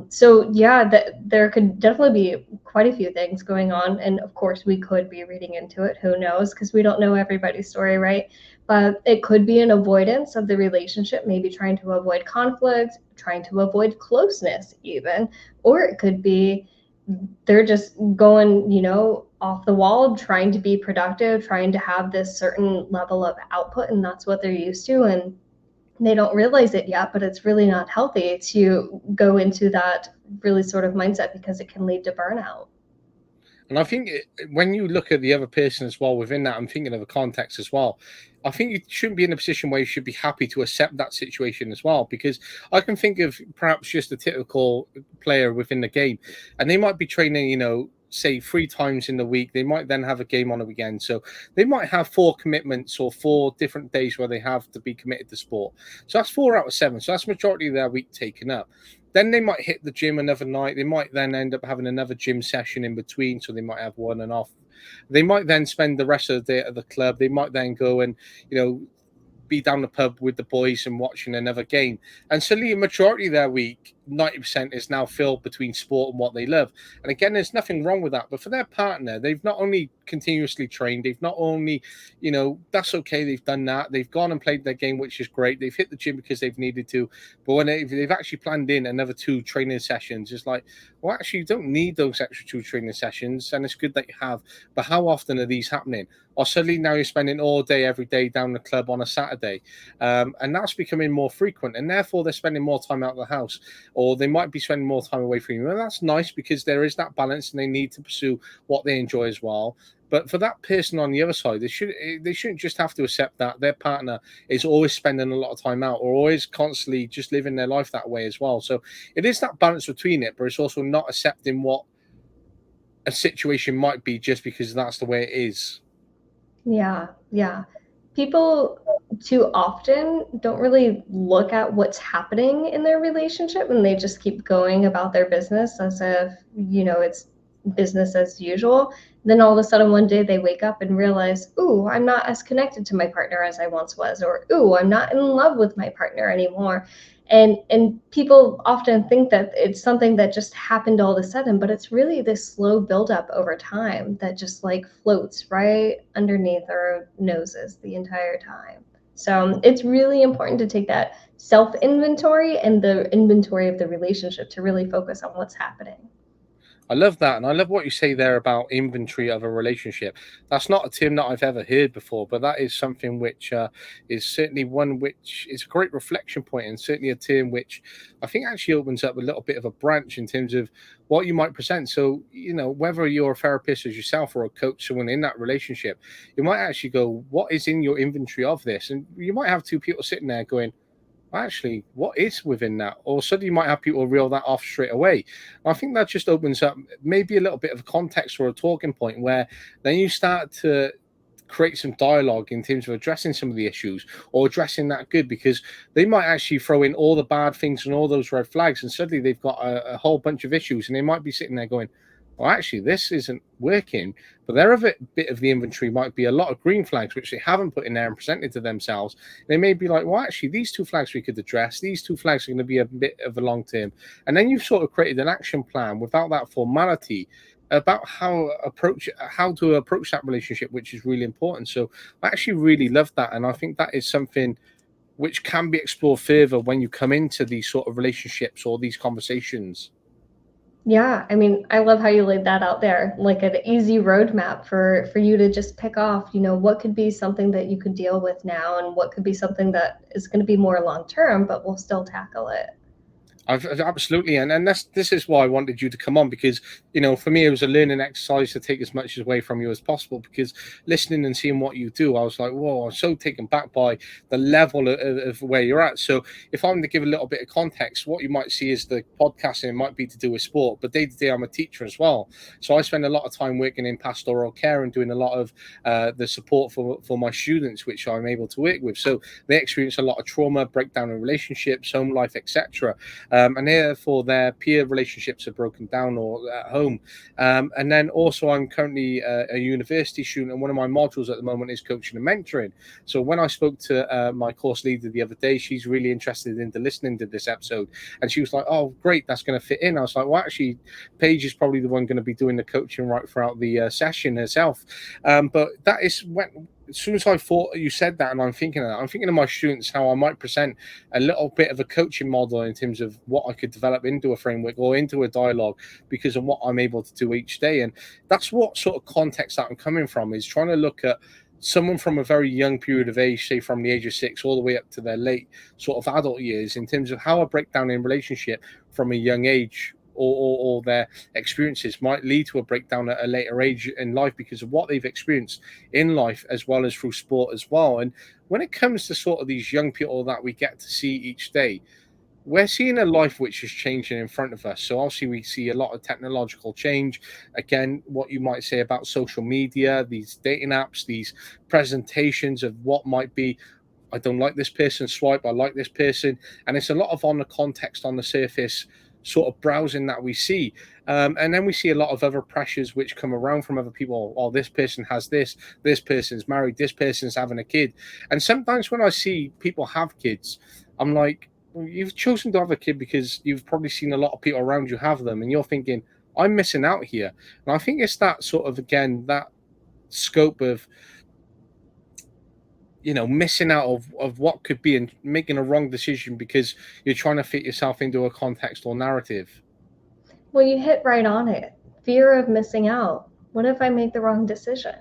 So yeah, there could definitely be quite a few things going on, and of course we could be reading into it. Who knows? Because we don't know everybody's story, right? But it could be an avoidance of the relationship, maybe trying to avoid conflict, trying to avoid closeness, even, or it could be they're just going, off the wall, trying to be productive, trying to have this certain level of output, and that's what they're used to. And they don't realize it yet, but it's really not healthy to go into that really sort of mindset because it can lead to burnout. And I think when you look at the other person as well within that, I'm thinking of the context as well. I think you shouldn't be in a position where you should be happy to accept that situation as well, because I can think of perhaps just a typical player within the game, and they might be training, say 3 times in the week. They might then have a game on a weekend. So they might have 4 commitments or 4 different days where they have to be committed to sport. So that's 4 out of 7. So that's majority of their week taken up. Then they might hit the gym another night. They might then end up having another gym session in between. So they might have one and off. They might then spend the rest of the day at the club. They might then go and, you know, be down the pub with the boys and watching another game. And suddenly, a majority of their week, 90% is now filled between sport and what they love. And again, there's nothing wrong with that. But for their partner, they've not only continuously trained, they've not only, that's okay, they've done that. They've gone and played their game, which is great. They've hit the gym because they've needed to. But when they've actually planned in another 2 training sessions, it's like, well, actually, you don't need those extra 2 training sessions. And it's good that you have. But how often are these happening? Or suddenly now you're spending all day, every day down the club on a Saturday. And that's becoming more frequent. And therefore, they're spending more time out of the house, or they might be spending more time away from you. And that's nice because there is that balance and they need to pursue what they enjoy as well. But for that person on the other side, they shouldn't just have to accept that their partner is always spending a lot of time out or always constantly just living their life that way as well. So it is that balance between it, but it's also not accepting what a situation might be just because that's the way it is. Yeah, yeah. People too often don't really look at what's happening in their relationship, and they just keep going about their business as if, it's business as usual. Then all of a sudden one day they wake up and realize, ooh, I'm not as connected to my partner as I once was, or ooh, I'm not in love with my partner anymore. And people often think that it's something that just happened all of a sudden, but it's really this slow buildup over time that just like floats right underneath our noses the entire time. So it's really important to take that self inventory and the inventory of the relationship to really focus on what's happening. I love that, and I love what you say there about inventory of a relationship. That's not a term that I've ever heard before, but that is something which is certainly one which is a great reflection point, and certainly a term which I think actually opens up a little bit of a branch in terms of what you might present. So, whether you're a therapist as yourself or a coach, someone in that relationship, you might actually go, "What is in your inventory of this?" And you might have two people sitting there going, actually, what is within that? Or suddenly you might have people reel that off straight away. I think that just opens up maybe a little bit of context or a talking point where then you start to create some dialogue in terms of addressing some of the issues or addressing that good, because they might actually throw in all the bad things and all those red flags, and suddenly they've got a whole bunch of issues, and they might be sitting there going, well, actually, this isn't working. But their other bit of the inventory might be a lot of green flags, which they haven't put in there and presented to themselves. They may be like, well, actually, these two flags we could address. These two flags are going to be a bit of a long term. And then you've sort of created an action plan without that formality about how to approach that relationship, which is really important. So I actually really love that. And I think that is something which can be explored further when you come into these sort of relationships or these conversations. Yeah, I mean, I love how you laid that out there, like an easy roadmap for you to just pick off, what could be something that you could deal with now and what could be something that is going to be more long term, but we'll still tackle it. Absolutely, and this is why I wanted you to come on, because for me it was a learning exercise to take as much away from you as possible. Because listening and seeing what you do, I was like, whoa, I'm so taken back by the level of where you're at. So if I'm to give a little bit of context, what you might see is the podcasting might be to do with sport, but day to day I'm a teacher as well. So I spend a lot of time working in pastoral care and doing a lot of the support for my students, which I'm able to work with. So they experience a lot of trauma, breakdown in relationships, home life, etc. And therefore their peer relationships are broken down or at home. And then also, I'm currently a university student, and one of my modules at the moment is coaching and mentoring. So when I spoke to my course leader the other day, she's really interested in listening to this episode, and she was like, "Oh, great, that's going to fit in." I was like, "Well, actually, Paige is probably the one going to be doing the coaching right throughout the session herself." But that is when, as soon as I thought you said that, and I'm thinking of that, I'm thinking of my students, how I might present a little bit of a coaching model in terms of what I could develop into a framework or into a dialogue because of what I'm able to do each day. And that's what sort of context that I'm coming from, is trying to look at someone from a very young period of age, say from the age of 6 all the way up to their late sort of adult years, in terms of how a breakdown in relationship from a young age or their experiences might lead to a breakdown at a later age in life because of what they've experienced in life as well as through sport as well. And when it comes to sort of these young people that we get to see each day, we're seeing a life which is changing in front of us. So obviously we see a lot of technological change. Again, what you might say about social media, these dating apps, these presentations of what might be, I don't like this person, swipe, I like this person. And it's a lot of on the context, on the surface sort of browsing that we see. And then we see a lot of other pressures which come around from other people. Oh, this person has this person's married, this person's having a kid. And sometimes when I see people have kids, I'm like, well, you've chosen to have a kid because you've probably seen a lot of people around you have them. And you're thinking, I'm missing out here. And I think it's that sort of, again, that scope of missing out of what could be and making a wrong decision because you're trying to fit yourself into a context or narrative. Well, you hit right on it. Fear of missing out. What if I make the wrong decision?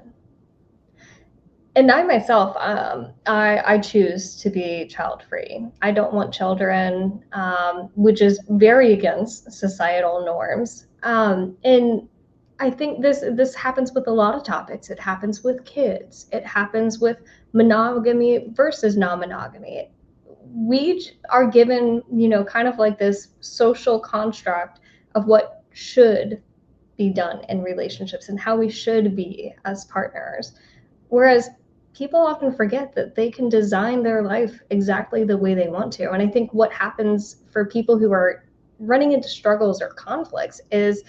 And I myself, I choose to be child free. I don't want children, which is very against societal norms. And I think this happens with a lot of topics. It happens with kids. It happens with monogamy versus non-monogamy. We are given, kind of like this social construct of what should be done in relationships and how we should be as partners. Whereas people often forget that they can design their life exactly the way they want to. And I think what happens for people who are running into struggles or conflicts is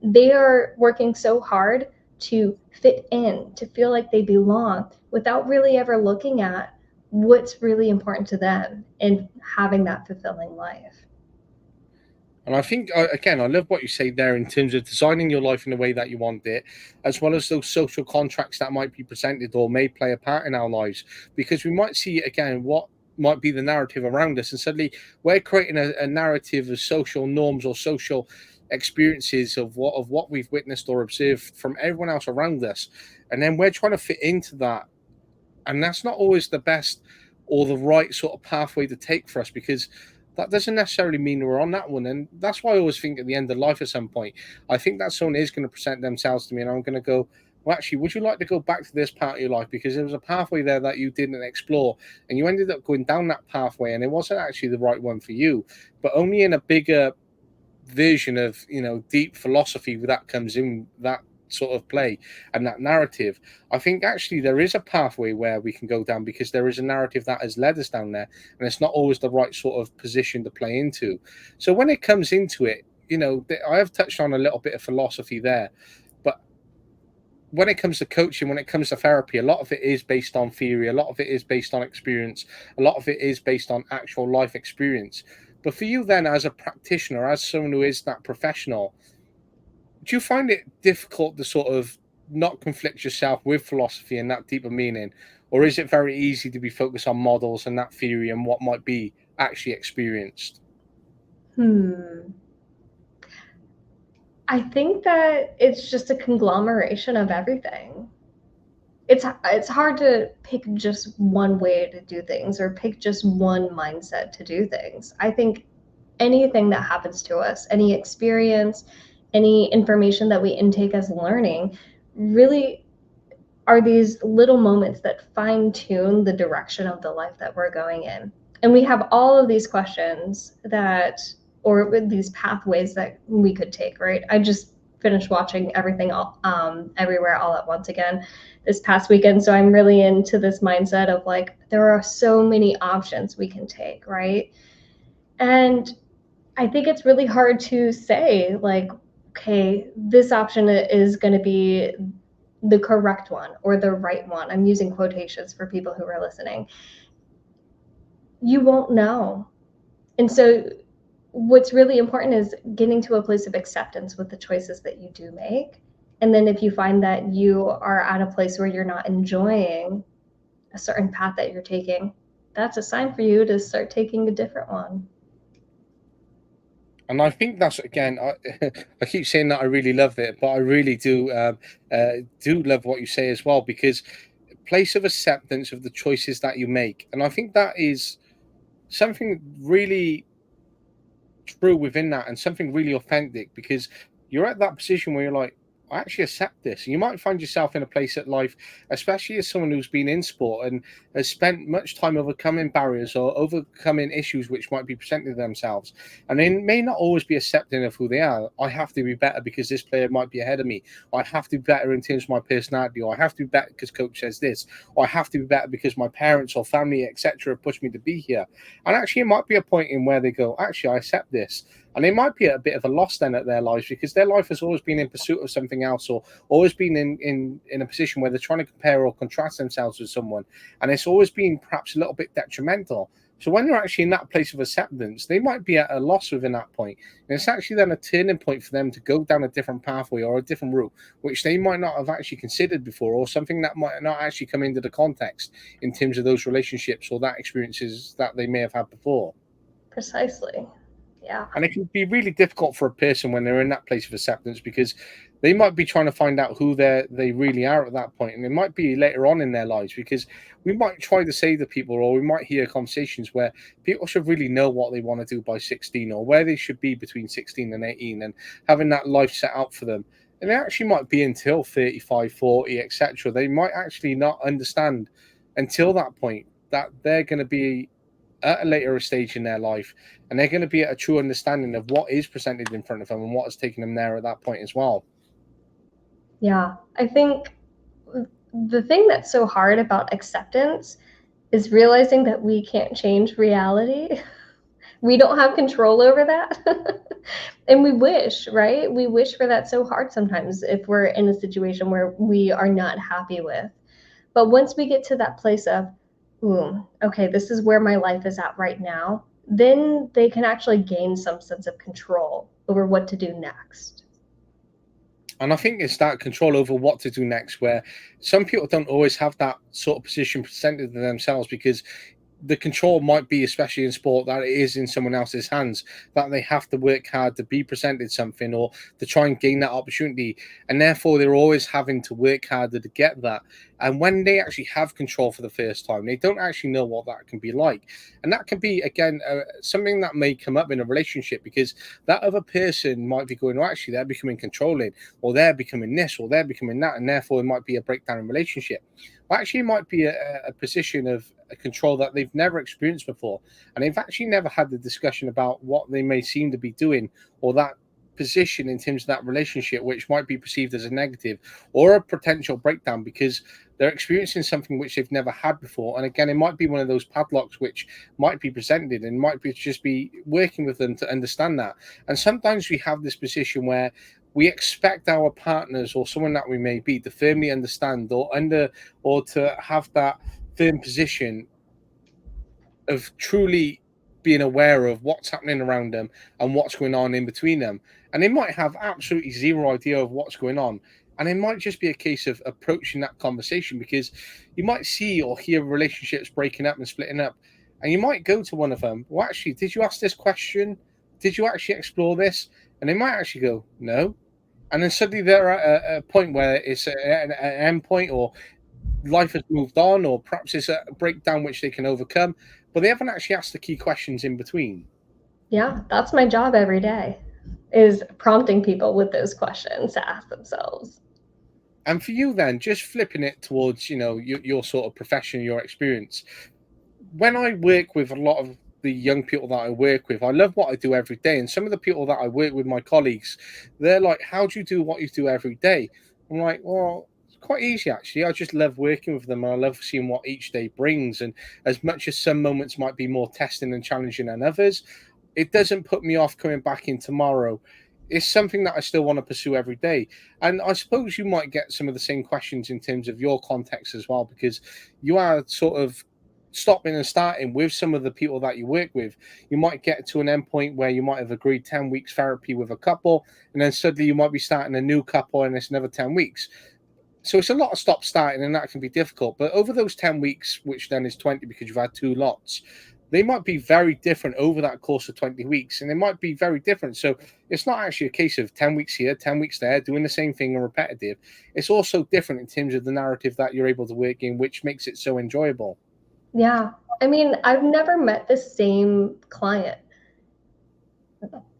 They are working so hard to fit in, to feel like they belong, without really ever looking at what's really important to them and having that fulfilling life. And I think, again, I love what you say there in terms of designing your life in the way that you want it, as well as those social contracts that might be presented or may play a part in our lives. Because we might see, again, what might be the narrative around us. And suddenly we're creating a narrative of social norms or social experiences of what we've witnessed or observed from everyone else around us. And then we're trying to fit into that, and that's not always the best or the right sort of pathway to take for us, because that doesn't necessarily mean we're on that one. And that's why I always think at the end of life, at some point, I think that someone is going to present themselves to me and I'm going to go, well, actually, would you like to go back to this part of your life, because there was a pathway there that you didn't explore and you ended up going down that pathway and it wasn't actually the right one for you, but only in a bigger version of, deep philosophy that comes in that sort of play and that narrative. I think actually there is a pathway where we can go down, because there is a narrative that has led us down there, and it's not always the right sort of position to play into. So when it comes into it, I have touched on a little bit of philosophy there, but when it comes to coaching, when it comes to therapy, a lot of it is based on theory, a lot of it is based on experience, a lot of it is based on actual life experience. But for you then, as a practitioner, as someone who is that professional, do you find it difficult to sort of not conflict yourself with philosophy and that deeper meaning? Or is it very easy to be focused on models and that theory and what might be actually experienced? I think that it's just a conglomeration of everything. It's hard to pick just one way to do things or pick just one mindset to do things. I think anything that happens to us, any experience, any information that we intake as learning, really are these little moments that fine tune the direction of the life that we're going in. And we have all of these questions that, or these pathways that we could take, right? I just finished watching Everything Everywhere All at Once again this past weekend. So I'm really into this mindset of like, there are so many options we can take, right? And I think it's really hard to say, like, okay, this option is going to be the correct one or the right one. I'm using quotations for people who are listening. You won't know. And so what's really important is getting to a place of acceptance with the choices that you do make. And then if you find that you are at a place where you're not enjoying a certain path that you're taking, that's a sign for you to start taking a different one. And I think that's, again, I keep saying that I really love it, but I really do love what you say as well, because place of acceptance of the choices that you make. And I think that is something really true within that, and something really authentic, because you're at that position where you're like, I actually accept this. And you might find yourself in a place at life, especially as someone who's been in sport and has spent much time overcoming barriers or overcoming issues which might be presenting themselves. And they may not always be accepting of who they are. I have to be better because this player might be ahead of me. Or I have to be better in terms of my personality. Or I have to be better because coach says this. Or I have to be better because my parents or family, etc., have pushed me to be here. And actually, it might be a point in where they go, actually, I accept this. And they might be at a bit of a loss then at their lives, because their life has always been in pursuit of something else, or always been in a position where they're trying to compare or contrast themselves with someone. And it's always been perhaps a little bit detrimental. So when they're actually in that place of acceptance, they might be at a loss within that point. And it's actually then a turning point for them to go down a different pathway or a different route, which they might not have actually considered before, or something that might not actually come into the context in terms of those relationships or that experiences that they may have had before. Precisely. Yeah. And it can be really difficult for a person when they're in that place of acceptance, because they might be trying to find out who they really are at that point. And it might be later on in their lives, because we might try to say to people, or we might hear conversations where people should really know what they want to do by 16, or where they should be between 16 and 18, and having that life set out for them. And it actually might be until 35, 40, etc. They might actually not understand until that point that they're going to be at a later stage in their life, and they're going to be at a true understanding of what is presented in front of them and what has taken them there at that point as well. Yeah. I think the thing that's so hard about acceptance is realizing that we can't change reality. We don't have control over that. And we wish, right? We wish for that so hard sometimes if we're in a situation where we are not happy with. But once we get to that place of, ooh, okay, this is where my life is at right now, then they can actually gain some sense of control over what to do next. And I think it's that control over what to do next, where some people don't always have that sort of position presented to themselves because the control might be, especially in sport, that it is in someone else's hands, that they have to work hard to be presented something or to try and gain that opportunity. And therefore, they're always having to work harder to get that. And when they actually have control for the first time, they don't actually know what that can be like. And that can be, again, something that may come up in a relationship because that other person might be going, well, actually, they're becoming controlling or they're becoming this or they're becoming that. And therefore, it might be a breakdown in relationship. Well, actually, it might be a position of a control that they've never experienced before. And they've actually never had the discussion about what they may seem to be doing or that position in terms of that relationship, which might be perceived as a negative or a potential breakdown because they're experiencing something which they've never had before. And again, it might be one of those padlocks which might be presented and might be just be working with them to understand that. And sometimes we have this position where we expect our partners or someone that we may be to firmly understand or to have that firm position of truly being aware of what's happening around them and what's going on in between them. And they might have absolutely zero idea of what's going on. And it might just be a case of approaching that conversation because you might see or hear relationships breaking up and splitting up. And you might go to one of them, well, actually, did you ask this question? Did you actually explore this? And they might actually go, no. And then suddenly they're at a point where it's an end point or life has moved on, or perhaps it's a breakdown which they can overcome, but they haven't actually asked the key questions in between. Yeah, that's my job every day, is prompting people with those questions to ask themselves. And for you, then, just flipping it towards your sort of profession, your experience. When I work with a lot of the young people that I work with, I love what I do every day. And some of the people that I work with, my colleagues, they're like, "How do you do what you do every day?" I'm like, "Well, it's quite easy actually. I just love working with them and I love seeing what each day brings. And as much as some moments might be more testing and challenging than others, it doesn't put me off coming back in tomorrow. It's something that I still want to pursue every day." And I suppose you might get some of the same questions in terms of your context as well, because you are sort of stopping and starting with some of the people that you work with. You might get to an end point where you might have agreed 10 weeks therapy with a couple, and then suddenly you might be starting a new couple and it's another 10 weeks. So it's a lot of stop starting, and that can be difficult. But over those 10 weeks, which then is 20 because you've had two lots, they might be very different over that course of 20 weeks, and they might be very different. So it's not actually a case of 10 weeks here, 10 weeks there, doing the same thing and repetitive. It's also different in terms of the narrative that you're able to work in, which makes it so enjoyable. Yeah. I mean, I've never met the same client.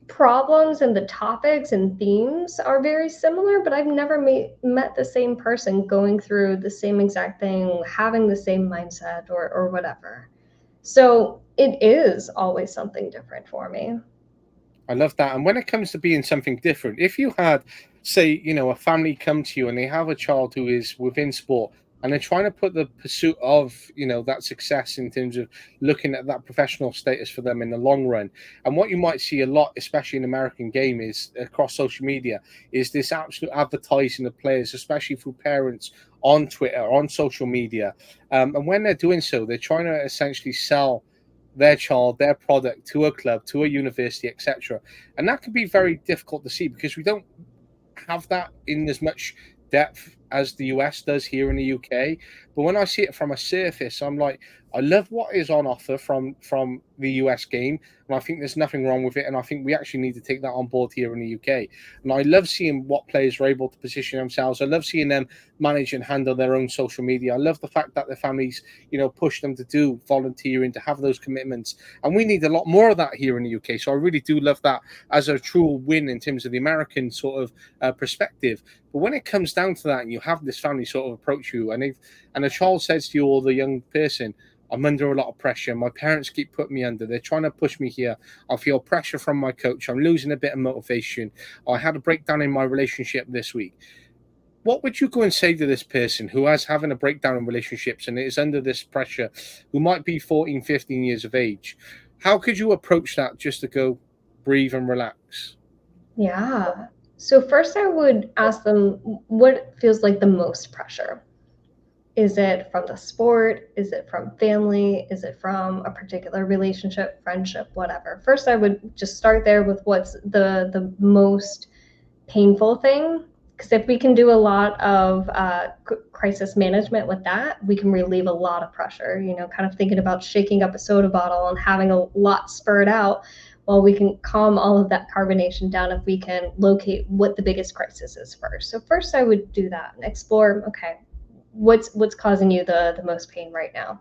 Problems and the topics and themes are very similar, but I've never met the same person going through the same exact thing, having the same mindset or whatever. So it is always something different for me. I love that. And when it comes to being something different, if you had, say, a family come to you and they have a child who is within sport and they're trying to put the pursuit of, that success in terms of looking at that professional status for them in the long run. And what you might see a lot, especially in American game, is across social media, is this absolute advertising of players, especially through parents on Twitter, on social media. And when they're doing so, they're trying to essentially sell their child, their product to a club, to a university, etc. And that can be very difficult to see because we don't have that in as much depth as the US does here in the UK. But when I see it from a surface, I'm like, I love what is on offer from the US game, and I think there's nothing wrong with it. And I think we actually need to take that on board here in the UK. And I love seeing what players are able to position themselves. I love seeing them manage and handle their own social media. I love the fact that their families, push them to do volunteering, to have those commitments. And we need a lot more of that here in the UK. So I really do love that as a true win in terms of the American sort of perspective. But when it comes down to that, and you have this family sort of approach you, and a child says to you or the young person, "I'm under a lot of pressure. My parents keep putting me under. They're trying to push me here. I feel pressure from my coach. I'm losing a bit of motivation. I had a breakdown in my relationship this week." What would you go and say to this person who has having a breakdown in relationships and is under this pressure, who might be 14, 15 years of age? How could you approach that just to go breathe and relax? Yeah. So first I would ask them what feels like the most pressure. Is it from the sport? Is it from family? Is it from a particular relationship, friendship, whatever? First I would just start there with what's the most painful thing, because if we can do a lot of crisis management with that, we can relieve a lot of pressure. Kind of thinking about shaking up a soda bottle and having a lot spurt out. Well, we can calm all of that carbonation down if we can locate what the biggest crisis is first. So first I would do that and explore, okay, what's causing you the most pain right now.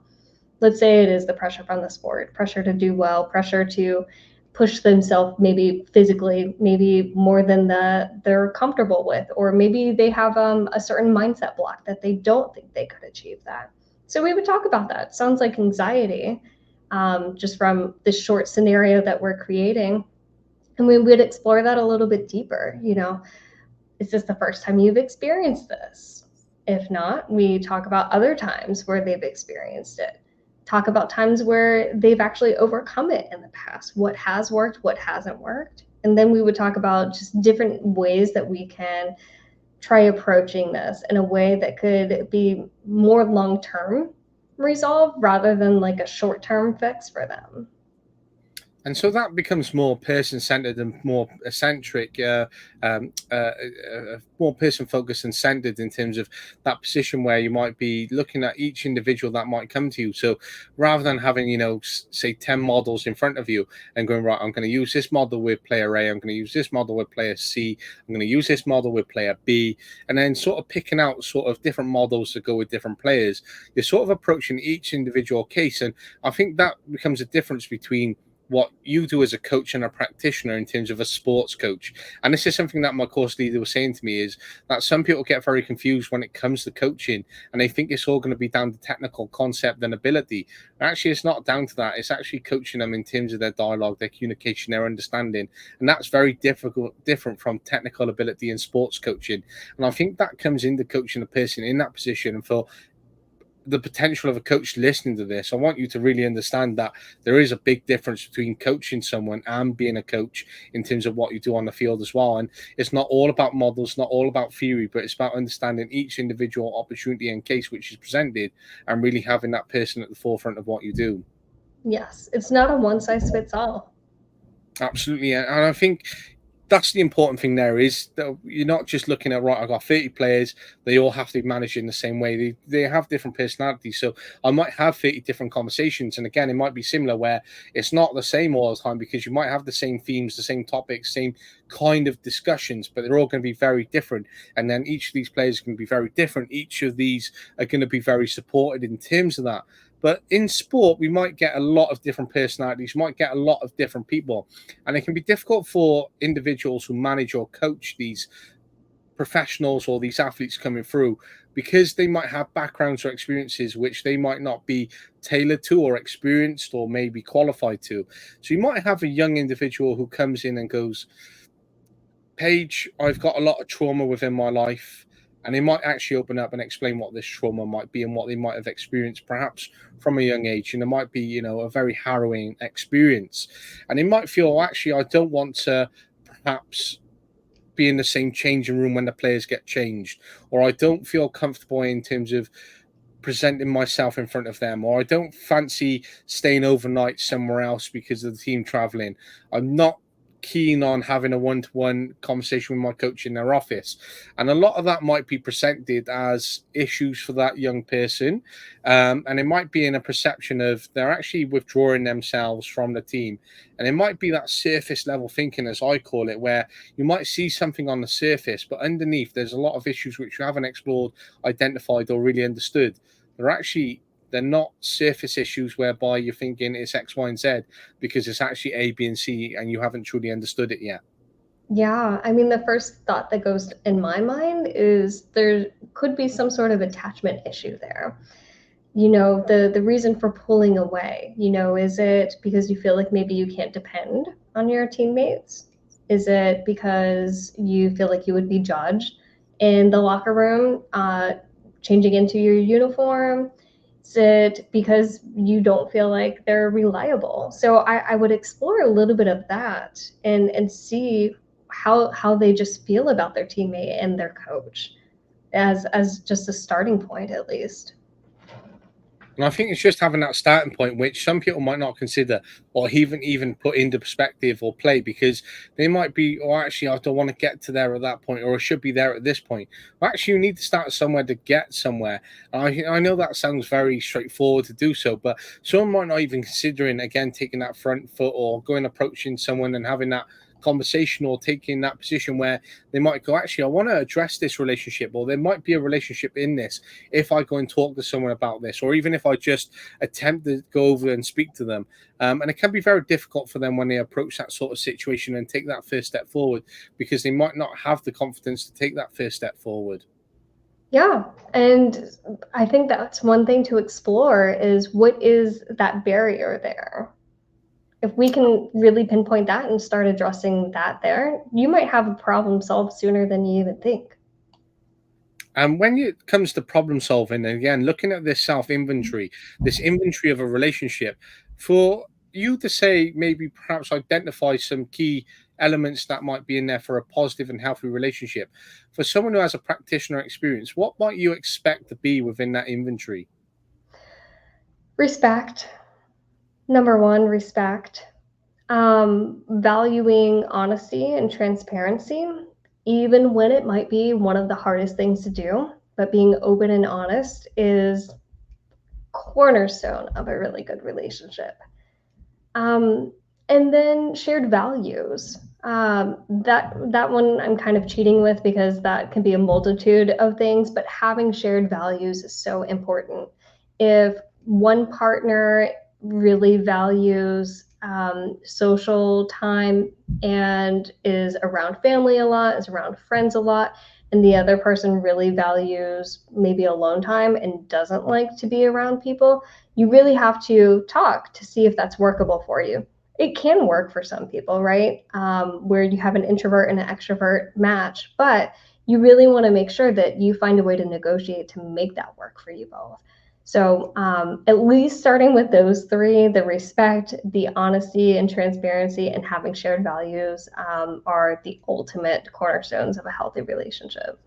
Let's say it is the pressure from the sport, pressure to do well, pressure to push themselves maybe physically, maybe more than they're comfortable with, or maybe they have a certain mindset block that they don't think they could achieve that. So we would talk about that. Sounds like anxiety, just from this short scenario that we're creating, and we would explore that a little bit deeper. Is this the first time you've experienced this? If not, we talk about other times where they've experienced it. Talk about times where they've actually overcome it in the past. What has worked, what hasn't worked. And then we would talk about just different ways that we can try approaching this in a way that could be more long term resolve rather than like a short term fix for them. And so that becomes more person-centered and more eccentric, more person-focused and centered in terms of that position where you might be looking at each individual that might come to you. So rather than having, say 10 models in front of you and going, right, I'm going to use this model with player A, I'm going to use this model with player C, I'm going to use this model with player B, and then sort of picking out sort of different models to go with different players, you're sort of approaching each individual case. And I think that becomes a difference between what you do as a coach and a practitioner in terms of a sports coach. And this is something that my course leader was saying to me, is that some people get very confused when it comes to coaching and they think it's all going to be down to technical concept and ability. Actually, it's not down to that. It's actually coaching them in terms of their dialogue, their communication, their understanding. And that's very different from technical ability and sports coaching. And I think that comes into coaching a person in that position. And for the potential of a coach listening to this, I want you to really understand that there is a big difference between coaching someone and being a coach in terms of what you do on the field as well. And it's not all about models, not all about theory, but it's about understanding each individual opportunity and case which is presented and really having that person at the forefront of what you do. Yes, it's not a one size fits all. Absolutely. And I think that's the important thing there, is that you're not just looking at, right, I've got 30 players, they all have to be managed in the same way. They have different personalities. So I might have 30 different conversations. And again, it might be similar where it's not the same all the time, because you might have the same themes, the same topics, same kind of discussions, but they're all going to be very different. And then each of these players can be very different. Each of these are going to be very supported in terms of that. But in sport, we might get a lot of different personalities, might get a lot of different people. And it can be difficult for individuals who manage or coach these professionals or these athletes coming through, because they might have backgrounds or experiences which they might not be tailored to or experienced or maybe qualified to. So you might have a young individual who comes in and goes, Paige, I've got a lot of trauma within my life. And they might actually open up and explain what this trauma might be and what they might have experienced perhaps from a young age. And it might be, a very harrowing experience. And they might feel, "Oh, actually, I don't want to perhaps be in the same changing room when the players get changed, or I don't feel comfortable in terms of presenting myself in front of them, or I don't fancy staying overnight somewhere else because of the team traveling. I'm not keen on having a one-to-one conversation with my coach in their office." And a lot of that might be presented as issues for that young person, and it might be in a perception of they're actually withdrawing themselves from the team. And it might be that surface level thinking, as I call it, where you might see something on the surface, but underneath there's a lot of issues which you haven't explored, identified, or really understood. They're not surface issues whereby you're thinking it's X, Y, and Z, because it's actually A, B, and C, and you haven't truly understood it yet. Yeah, I mean, the first thought that goes in my mind is there could be some sort of attachment issue there. The reason for pulling away, is it because you feel like maybe you can't depend on your teammates? Is it because you feel like you would be judged in the locker room, changing into your uniform? Is it because you don't feel like they're reliable? So I would explore a little bit of that and see how they just feel about their teammate and their coach as just a starting point, at least. And I think it's just having that starting point, which some people might not consider or even put into perspective or play, because they might be, oh, actually, I don't want to get to there at that point, or I should be there at this point. Well, actually, you need to start somewhere to get somewhere. I know that sounds very straightforward to do so, but someone might not even considering, again, taking that front foot or going approaching someone and having that conversation or taking that position where they might go, actually, I want to address this relationship, or there might be a relationship in this if I go and talk to someone about this, or even if I just attempt to go over and speak to them. And it can be very difficult for them when they approach that sort of situation and take that first step forward, because they might not have the confidence to take that first step forward. Yeah, and I think that's one thing to explore is what is that barrier there? If we can really pinpoint that and start addressing that there, you might have a problem solved sooner than you even think. And when it comes to problem solving, and again, looking at this self inventory, this inventory of a relationship, for you to say, maybe perhaps identify some key elements that might be in there for a positive and healthy relationship, for someone who has a practitioner experience, what might you expect to be within that inventory? Respect, number one, respect. Valuing honesty and transparency, even when it might be one of the hardest things to do, but being open and honest is cornerstone of a really good relationship. Um, and then shared values. That one I'm kind of cheating with because that can be a multitude of things, but having shared values is so important. If one partner really values social time and is around family a lot, is around friends a lot, and the other person really values maybe alone time and doesn't like to be around people, you really have to talk to see if that's workable for you. It can work for some people, right? Where you have an introvert and an extrovert match, but you really want to make sure that you find a way to negotiate to make that work for you both. So, at least starting with those three, the respect, the honesty and transparency, and having shared values, are the ultimate cornerstones of a healthy relationship.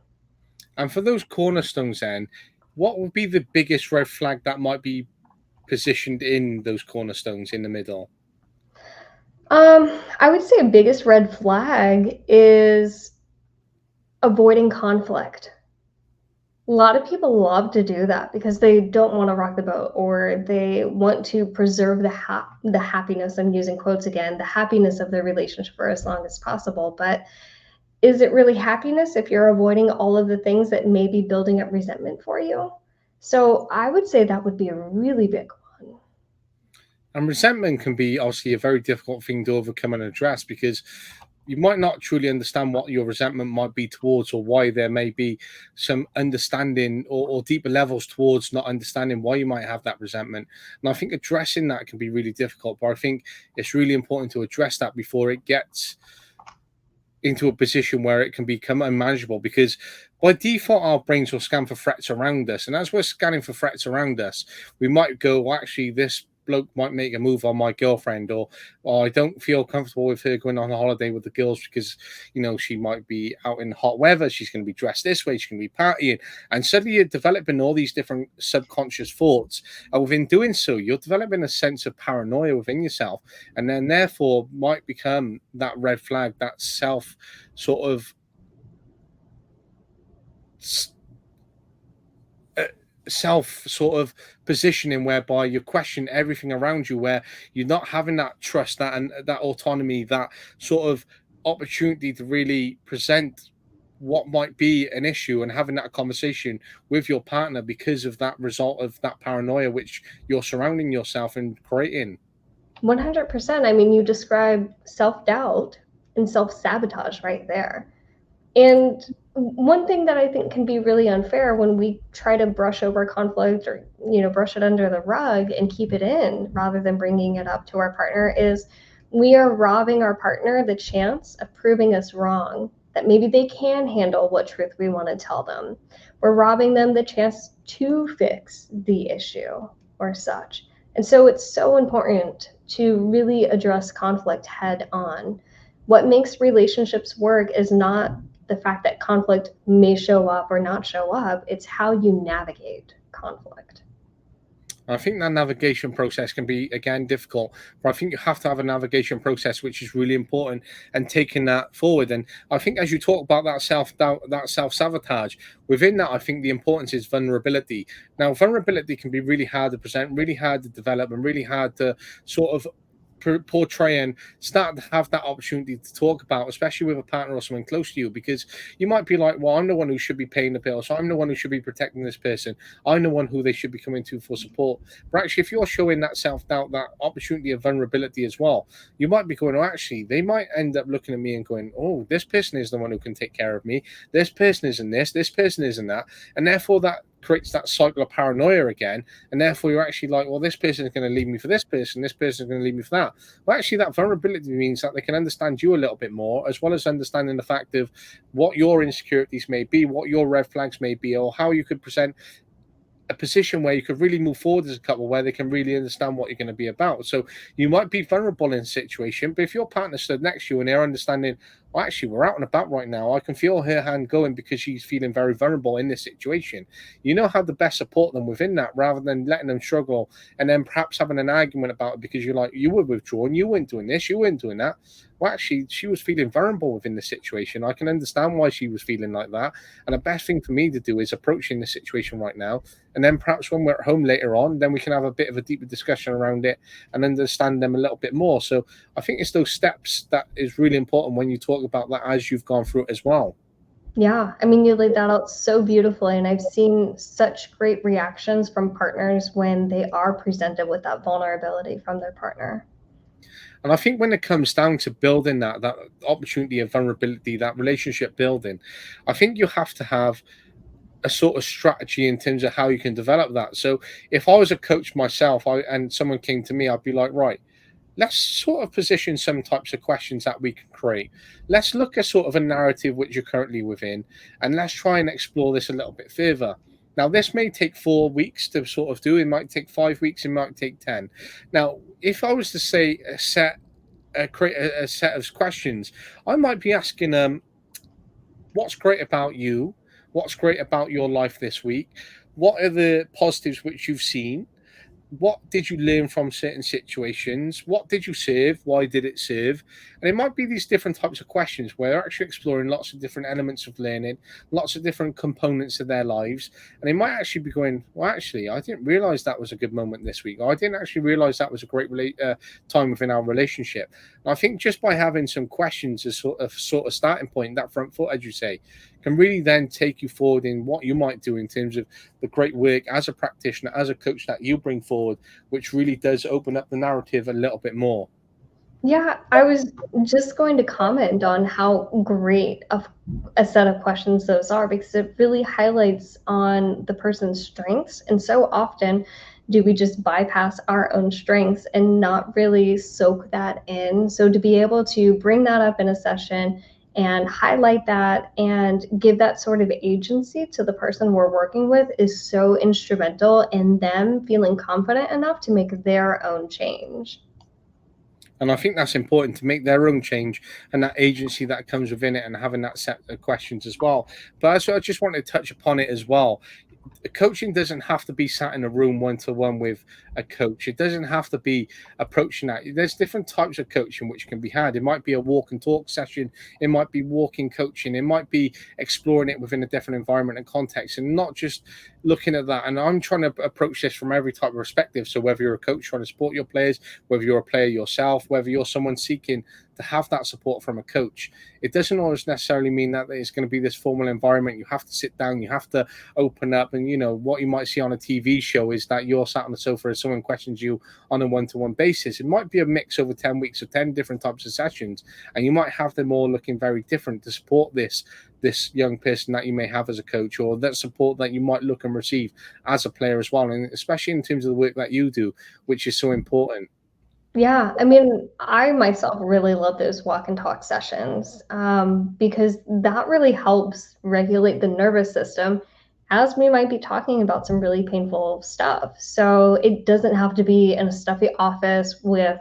And for those cornerstones, then, what would be the biggest red flag that might be positioned in those cornerstones in the middle? I would say biggest red flag is avoiding conflict. A lot of people love to do that because they don't want to rock the boat, or they want to preserve the happiness, I'm using quotes again, the happiness of the relationship for as long as possible. But is it really happiness if you're avoiding all of the things that may be building up resentment for you? So I would say that would be a really big one. And resentment can be obviously a very difficult thing to overcome and address, because you might not truly understand what your resentment might be towards, or why there may be some understanding or deeper levels towards not understanding why you might have that resentment. And I think addressing that can be really difficult, but I think it's really important to address that before it gets into a position where it can become unmanageable, because by default our brains will scan for threats around us, and as we're scanning for threats around us, we might go, well, actually this bloke might make a move on my girlfriend, or I don't feel comfortable with her going on a holiday with the girls because she might be out in hot weather, she's going to be dressed this way, she's going to be partying. And suddenly you're developing all these different subconscious thoughts, and within doing so you're developing a sense of paranoia within yourself, and then therefore might become that red flag, that self sort of uh, self sort of positioning, whereby you question everything around you, where you're not having that trust, that and that autonomy, that sort of opportunity to really present what might be an issue and having that conversation with your partner, because of that result of that paranoia which you're surrounding yourself and creating. 100%. I mean, you describe self doubt and self sabotage right there. And one thing that I think can be really unfair when we try to brush over conflict, or, brush it under the rug and keep it in rather than bringing it up to our partner, is we are robbing our partner the chance of proving us wrong, that maybe they can handle what truth we want to tell them. We're robbing them the chance to fix the issue or such. And so it's so important to really address conflict head on, What makes relationships work is not the fact that conflict may show up or not show up, it's how you navigate conflict. I think that navigation process can be again difficult, but I think you have to have a navigation process which is really important and taking that forward. And I think as you talk about that self doubt, that self sabotage, within that, I think the importance is vulnerability. Now, vulnerability can be really hard to present, really hard to develop, and really hard to sort of portray and start to have that opportunity to talk about, especially with a partner or someone close to you, because you might be like, well, I'm the one who should be paying the bill, so I'm the one who should be protecting this person, I'm the one who they should be coming to for support. But actually, if you're showing that self-doubt, that opportunity of vulnerability as well, you might be going, oh, actually, they might end up looking at me and going, oh, this person is the one who can take care of me, this person isn't this person isn't that, and therefore that creates that cycle of paranoia again. And therefore you're actually like, well, this person is going to leave me for this person is going to leave me for that. Well, actually that vulnerability means that they can understand you a little bit more, as well as understanding the fact of what your insecurities may be, what your red flags may be, or how you could present a position where you could really move forward as a couple, where they can really understand what you're going to be about. So you might be vulnerable in a situation, but if your partner stood next to you and they're understanding, well, actually, we're out and about right now, I can feel her hand going because she's feeling very vulnerable in this situation. You know how to best support them within that, rather than letting them struggle and then perhaps having an argument about it because you're like, you were withdrawn, you weren't doing this, you weren't doing that. Well, actually, she was feeling vulnerable within the situation. I can understand why she was feeling like that. And the best thing for me to do is approaching the situation right now. And then perhaps when we're at home later on, then we can have a bit of a deeper discussion around it and understand them a little bit more. So I think it's those steps that is really important when you talk about that as you've gone through it as well. Yeah, I mean, you laid that out so beautifully, and I've seen such great reactions from partners when they are presented with that vulnerability from their partner. And I think when it comes down to building that opportunity of vulnerability, that relationship building, I think you have to have a sort of strategy in terms of how you can develop that. So if I was a coach myself, and someone came to me, I'd be like, right, let's sort of position some types of questions that we can create. Let's look at sort of a narrative which you're currently within, and let's try and explore this a little bit further. Now, this may take 4 weeks to sort of do. It might take 5 weeks. It might take 10. Now, if I was to say create a set of questions, I might be asking what's great about you? What's great about your life this week? What are the positives which you've seen? What did you learn from certain situations? What did you serve? Why did it serve? And it might be these different types of questions where they're actually exploring lots of different elements of learning, lots of different components of their lives. And they might actually be going, well, actually, I didn't realize that was a good moment this week. Or I didn't actually realize that was a great time within our relationship. And I think just by having some questions as sort of starting point, that front foot, as you say, can really then take you forward in what you might do in terms of the great work as a practitioner, as a coach that you bring forward, which really does open up the narrative a little bit more. Yeah, I was just going to comment on how great of a set of questions those are because it really highlights on the person's strengths. And so often do we just bypass our own strengths and not really soak that in. So to be able to bring that up in a session and highlight that and give that sort of agency to the person we're working with is so instrumental in them feeling confident enough to make their own change. And I think that's important to make their own change and that agency that comes within it and having that set of questions as well. But also, I just want to touch upon it as well. Coaching doesn't have to be sat in a room one to one with a coach. It doesn't have to be approaching that. There's different types of coaching which can be had. It might be a walk and talk session. It might be walking coaching. It might be exploring it within a different environment and context and not just looking at that. And I'm trying to approach this from every type of perspective. So whether you're a coach trying to support your players, whether you're a player yourself, whether you're someone seeking to have that support from a coach, it doesn't always necessarily mean that it's going to be this formal environment. You have to sit down, you have to open up, and what you might see on a TV show is that you're sat on the sofa and someone questions you on a one-to-one basis. It might be a mix over 10 weeks of 10 different types of sessions, and you might have them all looking very different to support this young person that you may have as a coach, or that support that you might look and receive as a player as well, and especially in terms of the work that you do, which is so important. Yeah, I mean, I myself really love those walk and talk sessions because that really helps regulate the nervous system as we might be talking about some really painful stuff. So it doesn't have to be in a stuffy office with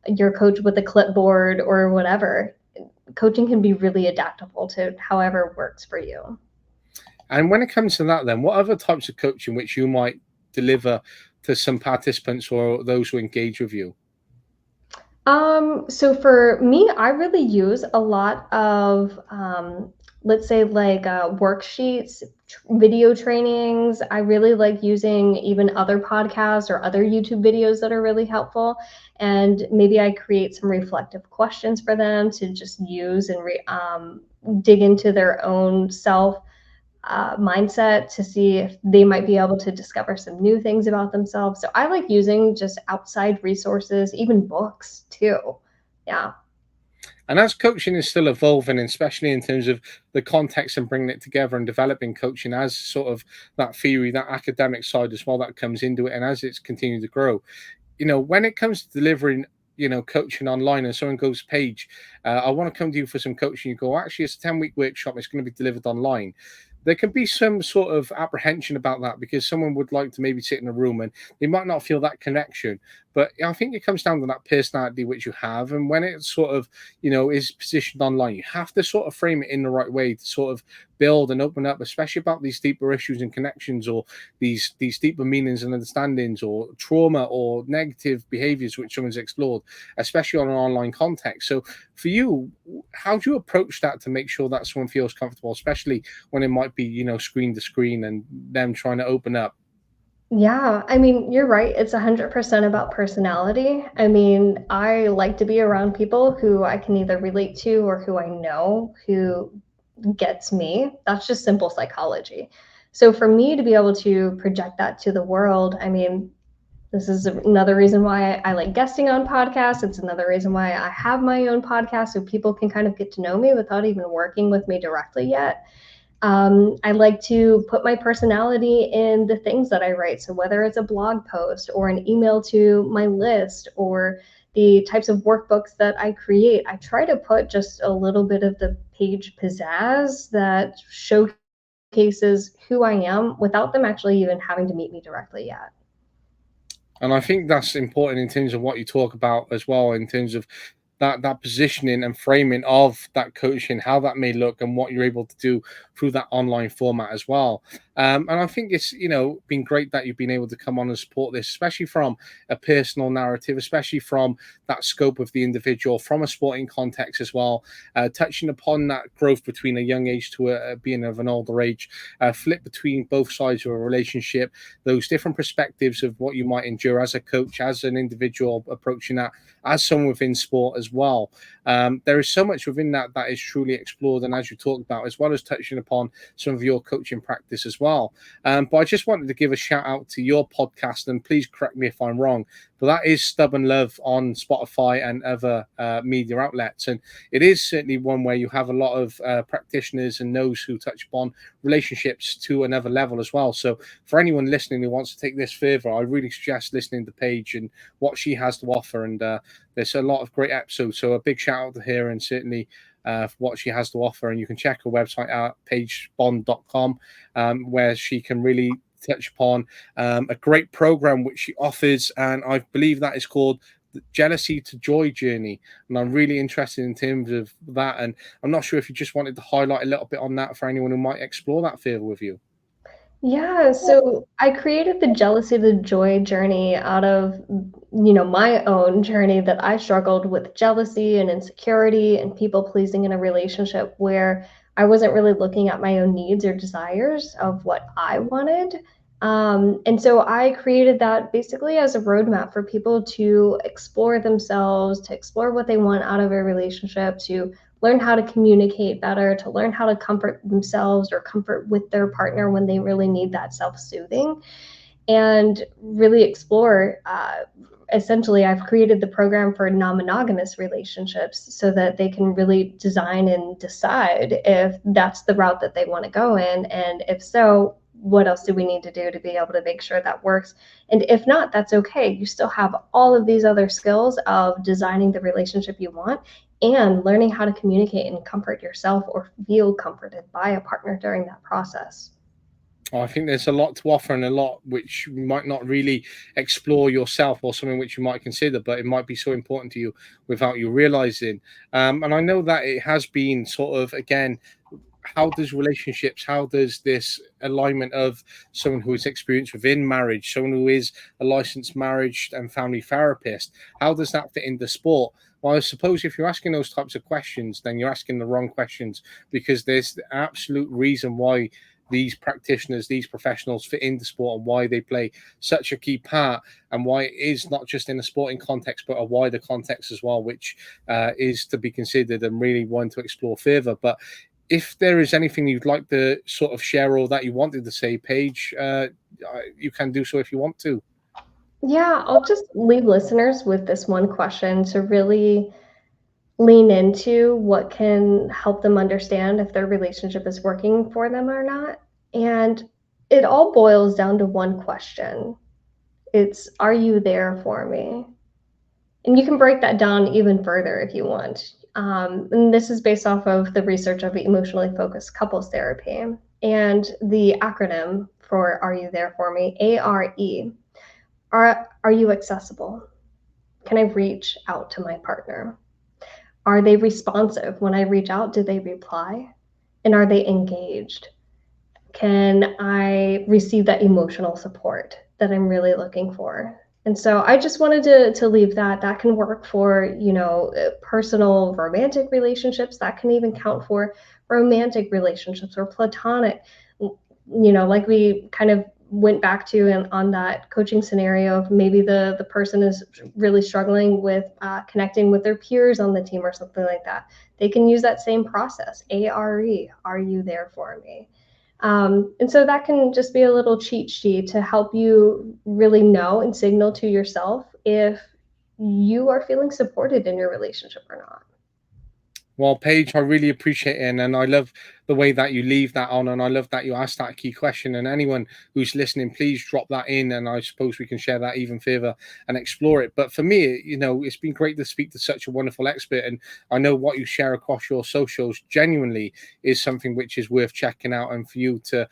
your coach with a clipboard or whatever. coaching can be really adaptable to however works for you. And when it comes to that, then what other types of coaching which you might deliver to some participants or those who engage with you? So for me, I really use a lot of, let's say like worksheets, video trainings. I really like using even other podcasts or other YouTube videos that are really helpful. And maybe I create some reflective questions for them to just use and dig into their own self mindset to see if they might be able to discover some new things about themselves. So I like using just outside resources, even books too. Yeah. And as coaching is still evolving, especially in terms of the context and bringing it together and developing coaching as sort of that theory, that academic side as well that comes into it, and as it's continued to grow, when it comes to delivering, coaching online, and someone goes, Paige, I want to come to you for some coaching. You go, actually, it's a 10-week workshop. It's going to be delivered online. There can be some sort of apprehension about that because someone would like to maybe sit in a room and they might not feel that connection. But I think it comes down to that personality which you have. And when it sort of, is positioned online, you have to sort of frame it in the right way to sort of build and open up, especially about these deeper issues and connections, or these deeper meanings and understandings, or trauma or negative behaviors which someone's explored, especially on an online context. So for you, how do you approach that to make sure that someone feels comfortable, especially when it might be, screen to screen and them trying to open up? Yeah, I mean, you're right. It's 100% about personality. I mean, I like to be around people who I can either relate to or who I know who gets me. That's just simple psychology. So for me to be able to project that to the world, I mean, this is another reason why I like guesting on podcasts. It's another reason why I have my own podcast so people can kind of get to know me without even working with me directly yet. I like to put my personality in the things that I write. So whether it's a blog post or an email to my list or the types of workbooks that I create, I try to put just a little bit of the page pizzazz that showcases who I am without them actually even having to meet me directly yet. And I think that's important in terms of what you talk about as well, in terms of that positioning and framing of that coaching, how that may look, and what you're able to do through that online format as well. And I think it's been great that you've been able to come on and support this, especially from a personal narrative, especially from that scope of the individual, from a sporting context as well, touching upon that growth between a young age to being of an older age, flip between both sides of a relationship, those different perspectives of what you might endure as a coach, as an individual approaching that, as someone within sport as well. There is so much within that is truly explored, and as you talked about, as well as touching upon some of your coaching practice as well. But I just wanted to give a shout out to your podcast, and please correct me if I'm wrong, but that is Stubborn Love on Spotify and other media outlets. And it is certainly one where you have a lot of practitioners and those who touch upon relationships to another level as well. So for anyone listening who wants to take this further, I really suggest listening to Paige and what she has to offer. And there's a lot of great episodes. So a big shout out to her, and certainly for what she has to offer. And you can check her website out, pagebond.com, where she can really touch upon a great program which she offers. And I believe that is called the Jealousy to Joy Journey. And I'm really interested in terms of that. And I'm not sure if you just wanted to highlight a little bit on that for anyone who might explore that further with you. Yeah, so I created the jealousy to joy journey out of, my own journey that I struggled with jealousy and insecurity and people pleasing in a relationship where I wasn't really looking at my own needs or desires of what I wanted. And so I created that basically as a roadmap for people to explore themselves, to explore what they want out of a relationship, to learn how to communicate better, to learn how to comfort themselves or comfort with their partner when they really need that self-soothing, and really explore. Essentially, I've created the program for non-monogamous relationships so that they can really design and decide if that's the route that they want to go in, and if so, what else do we need to do to be able to make sure that works? And if not, that's okay. You still have all of these other skills of designing the relationship you want and learning how to communicate and comfort yourself or feel comforted by a partner during that process. I think there's a lot to offer and a lot which you might not really explore yourself, or something which you might consider, but it might be so important to you without you realizing. And I know that it has been sort of, again, how does relationships, how does this alignment of someone who is experienced within marriage, someone who is a licensed marriage and family therapist, how does that fit into sport? Well, I suppose if you're asking those types of questions, then you're asking the wrong questions, because there's the absolute reason why these practitioners, these professionals fit into sport, and why they play such a key part, and why it is not just in a sporting context, but a wider context as well, which is to be considered and really want to explore further. But if there is anything you'd like to sort of share or that you wanted to say, Paige, you can do so if you want to. Yeah, I'll just leave listeners with this one question to really lean into what can help them understand if their relationship is working for them or not. And it all boils down to one question. It's, are you there for me? And you can break that down even further if you want. And this is based off of the research of emotionally focused couples therapy. And the acronym for Are You There For Me? ARE. Are you accessible? Can I reach out to my partner? Are they responsive? When I reach out, do they reply? And are they engaged? Can I receive that emotional support that I'm really looking for? And so I just wanted to leave that. That can work for, personal romantic relationships. That can even count for romantic relationships or platonic. Like we kind of went back to and on that coaching scenario of maybe the person is really struggling with connecting with their peers on the team or something like that. They can use that same process. ARE, are you there for me? And so that can just be a little cheat sheet to help you really know and signal to yourself if you are feeling supported in your relationship or not. Well, Paige, I really appreciate it, and I love the way that you leave that on, and I love that you asked that key question. And anyone who's listening, please drop that in, and I suppose we can share that even further and explore it. But for me, it's been great to speak to such a wonderful expert, and I know what you share across your socials genuinely is something which is worth checking out, and for you to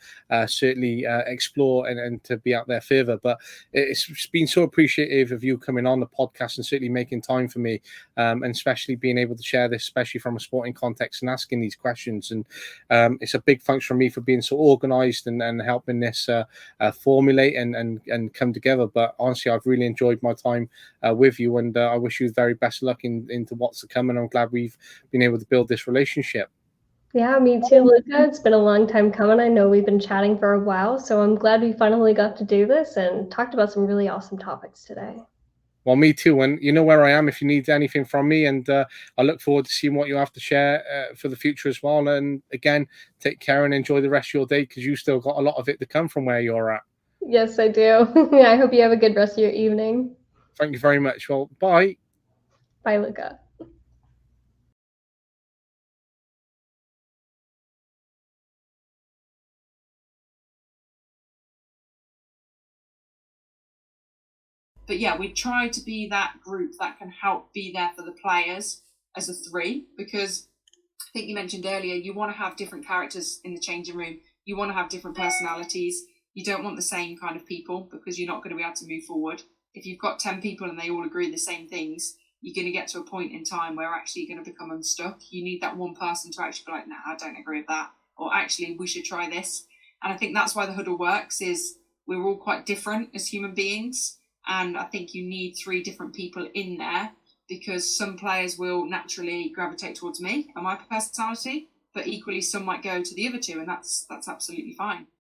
certainly explore and to be out there further. But it's been so appreciative of you coming on the podcast and certainly making time for me, and especially being able to share this, especially from a sporting context, and asking these questions. And it's a big thanks from me for being so organized and helping this formulate and come together. But honestly, I've really enjoyed my time with you, and I wish you the very best of luck into what's to come. And I'm glad we've been able to build this relationship. Yeah, me too, Luca. It's been a long time coming. I know we've been chatting for a while, so I'm glad we finally got to do this and talked about some really awesome topics today. Well, me too. And you know where I am if you need anything from me. And I look forward to seeing what you have to share for the future as well. And again, take care and enjoy the rest of your day, because you still got a lot of it to come from where you're at. Yes, I do. I hope you have a good rest of your evening. Thank you very much. Well, bye. Bye, Luca. But yeah, we try to be that group that can help be there for the players as a three, because I think you mentioned earlier, you want to have different characters in the changing room. You want to have different personalities. You don't want the same kind of people, because you're not going to be able to move forward. If you've got 10 people and they all agree the same things, you're going to get to a point in time where actually you're going to become unstuck. You need that one person to actually be like, nah, I don't agree with that. Or actually, we should try this. And I think that's why the huddle works, is we're all quite different as human beings. And I think you need 3 different people in there, because some players will naturally gravitate towards me and my personality, but equally some might go to the other 2, and that's absolutely fine.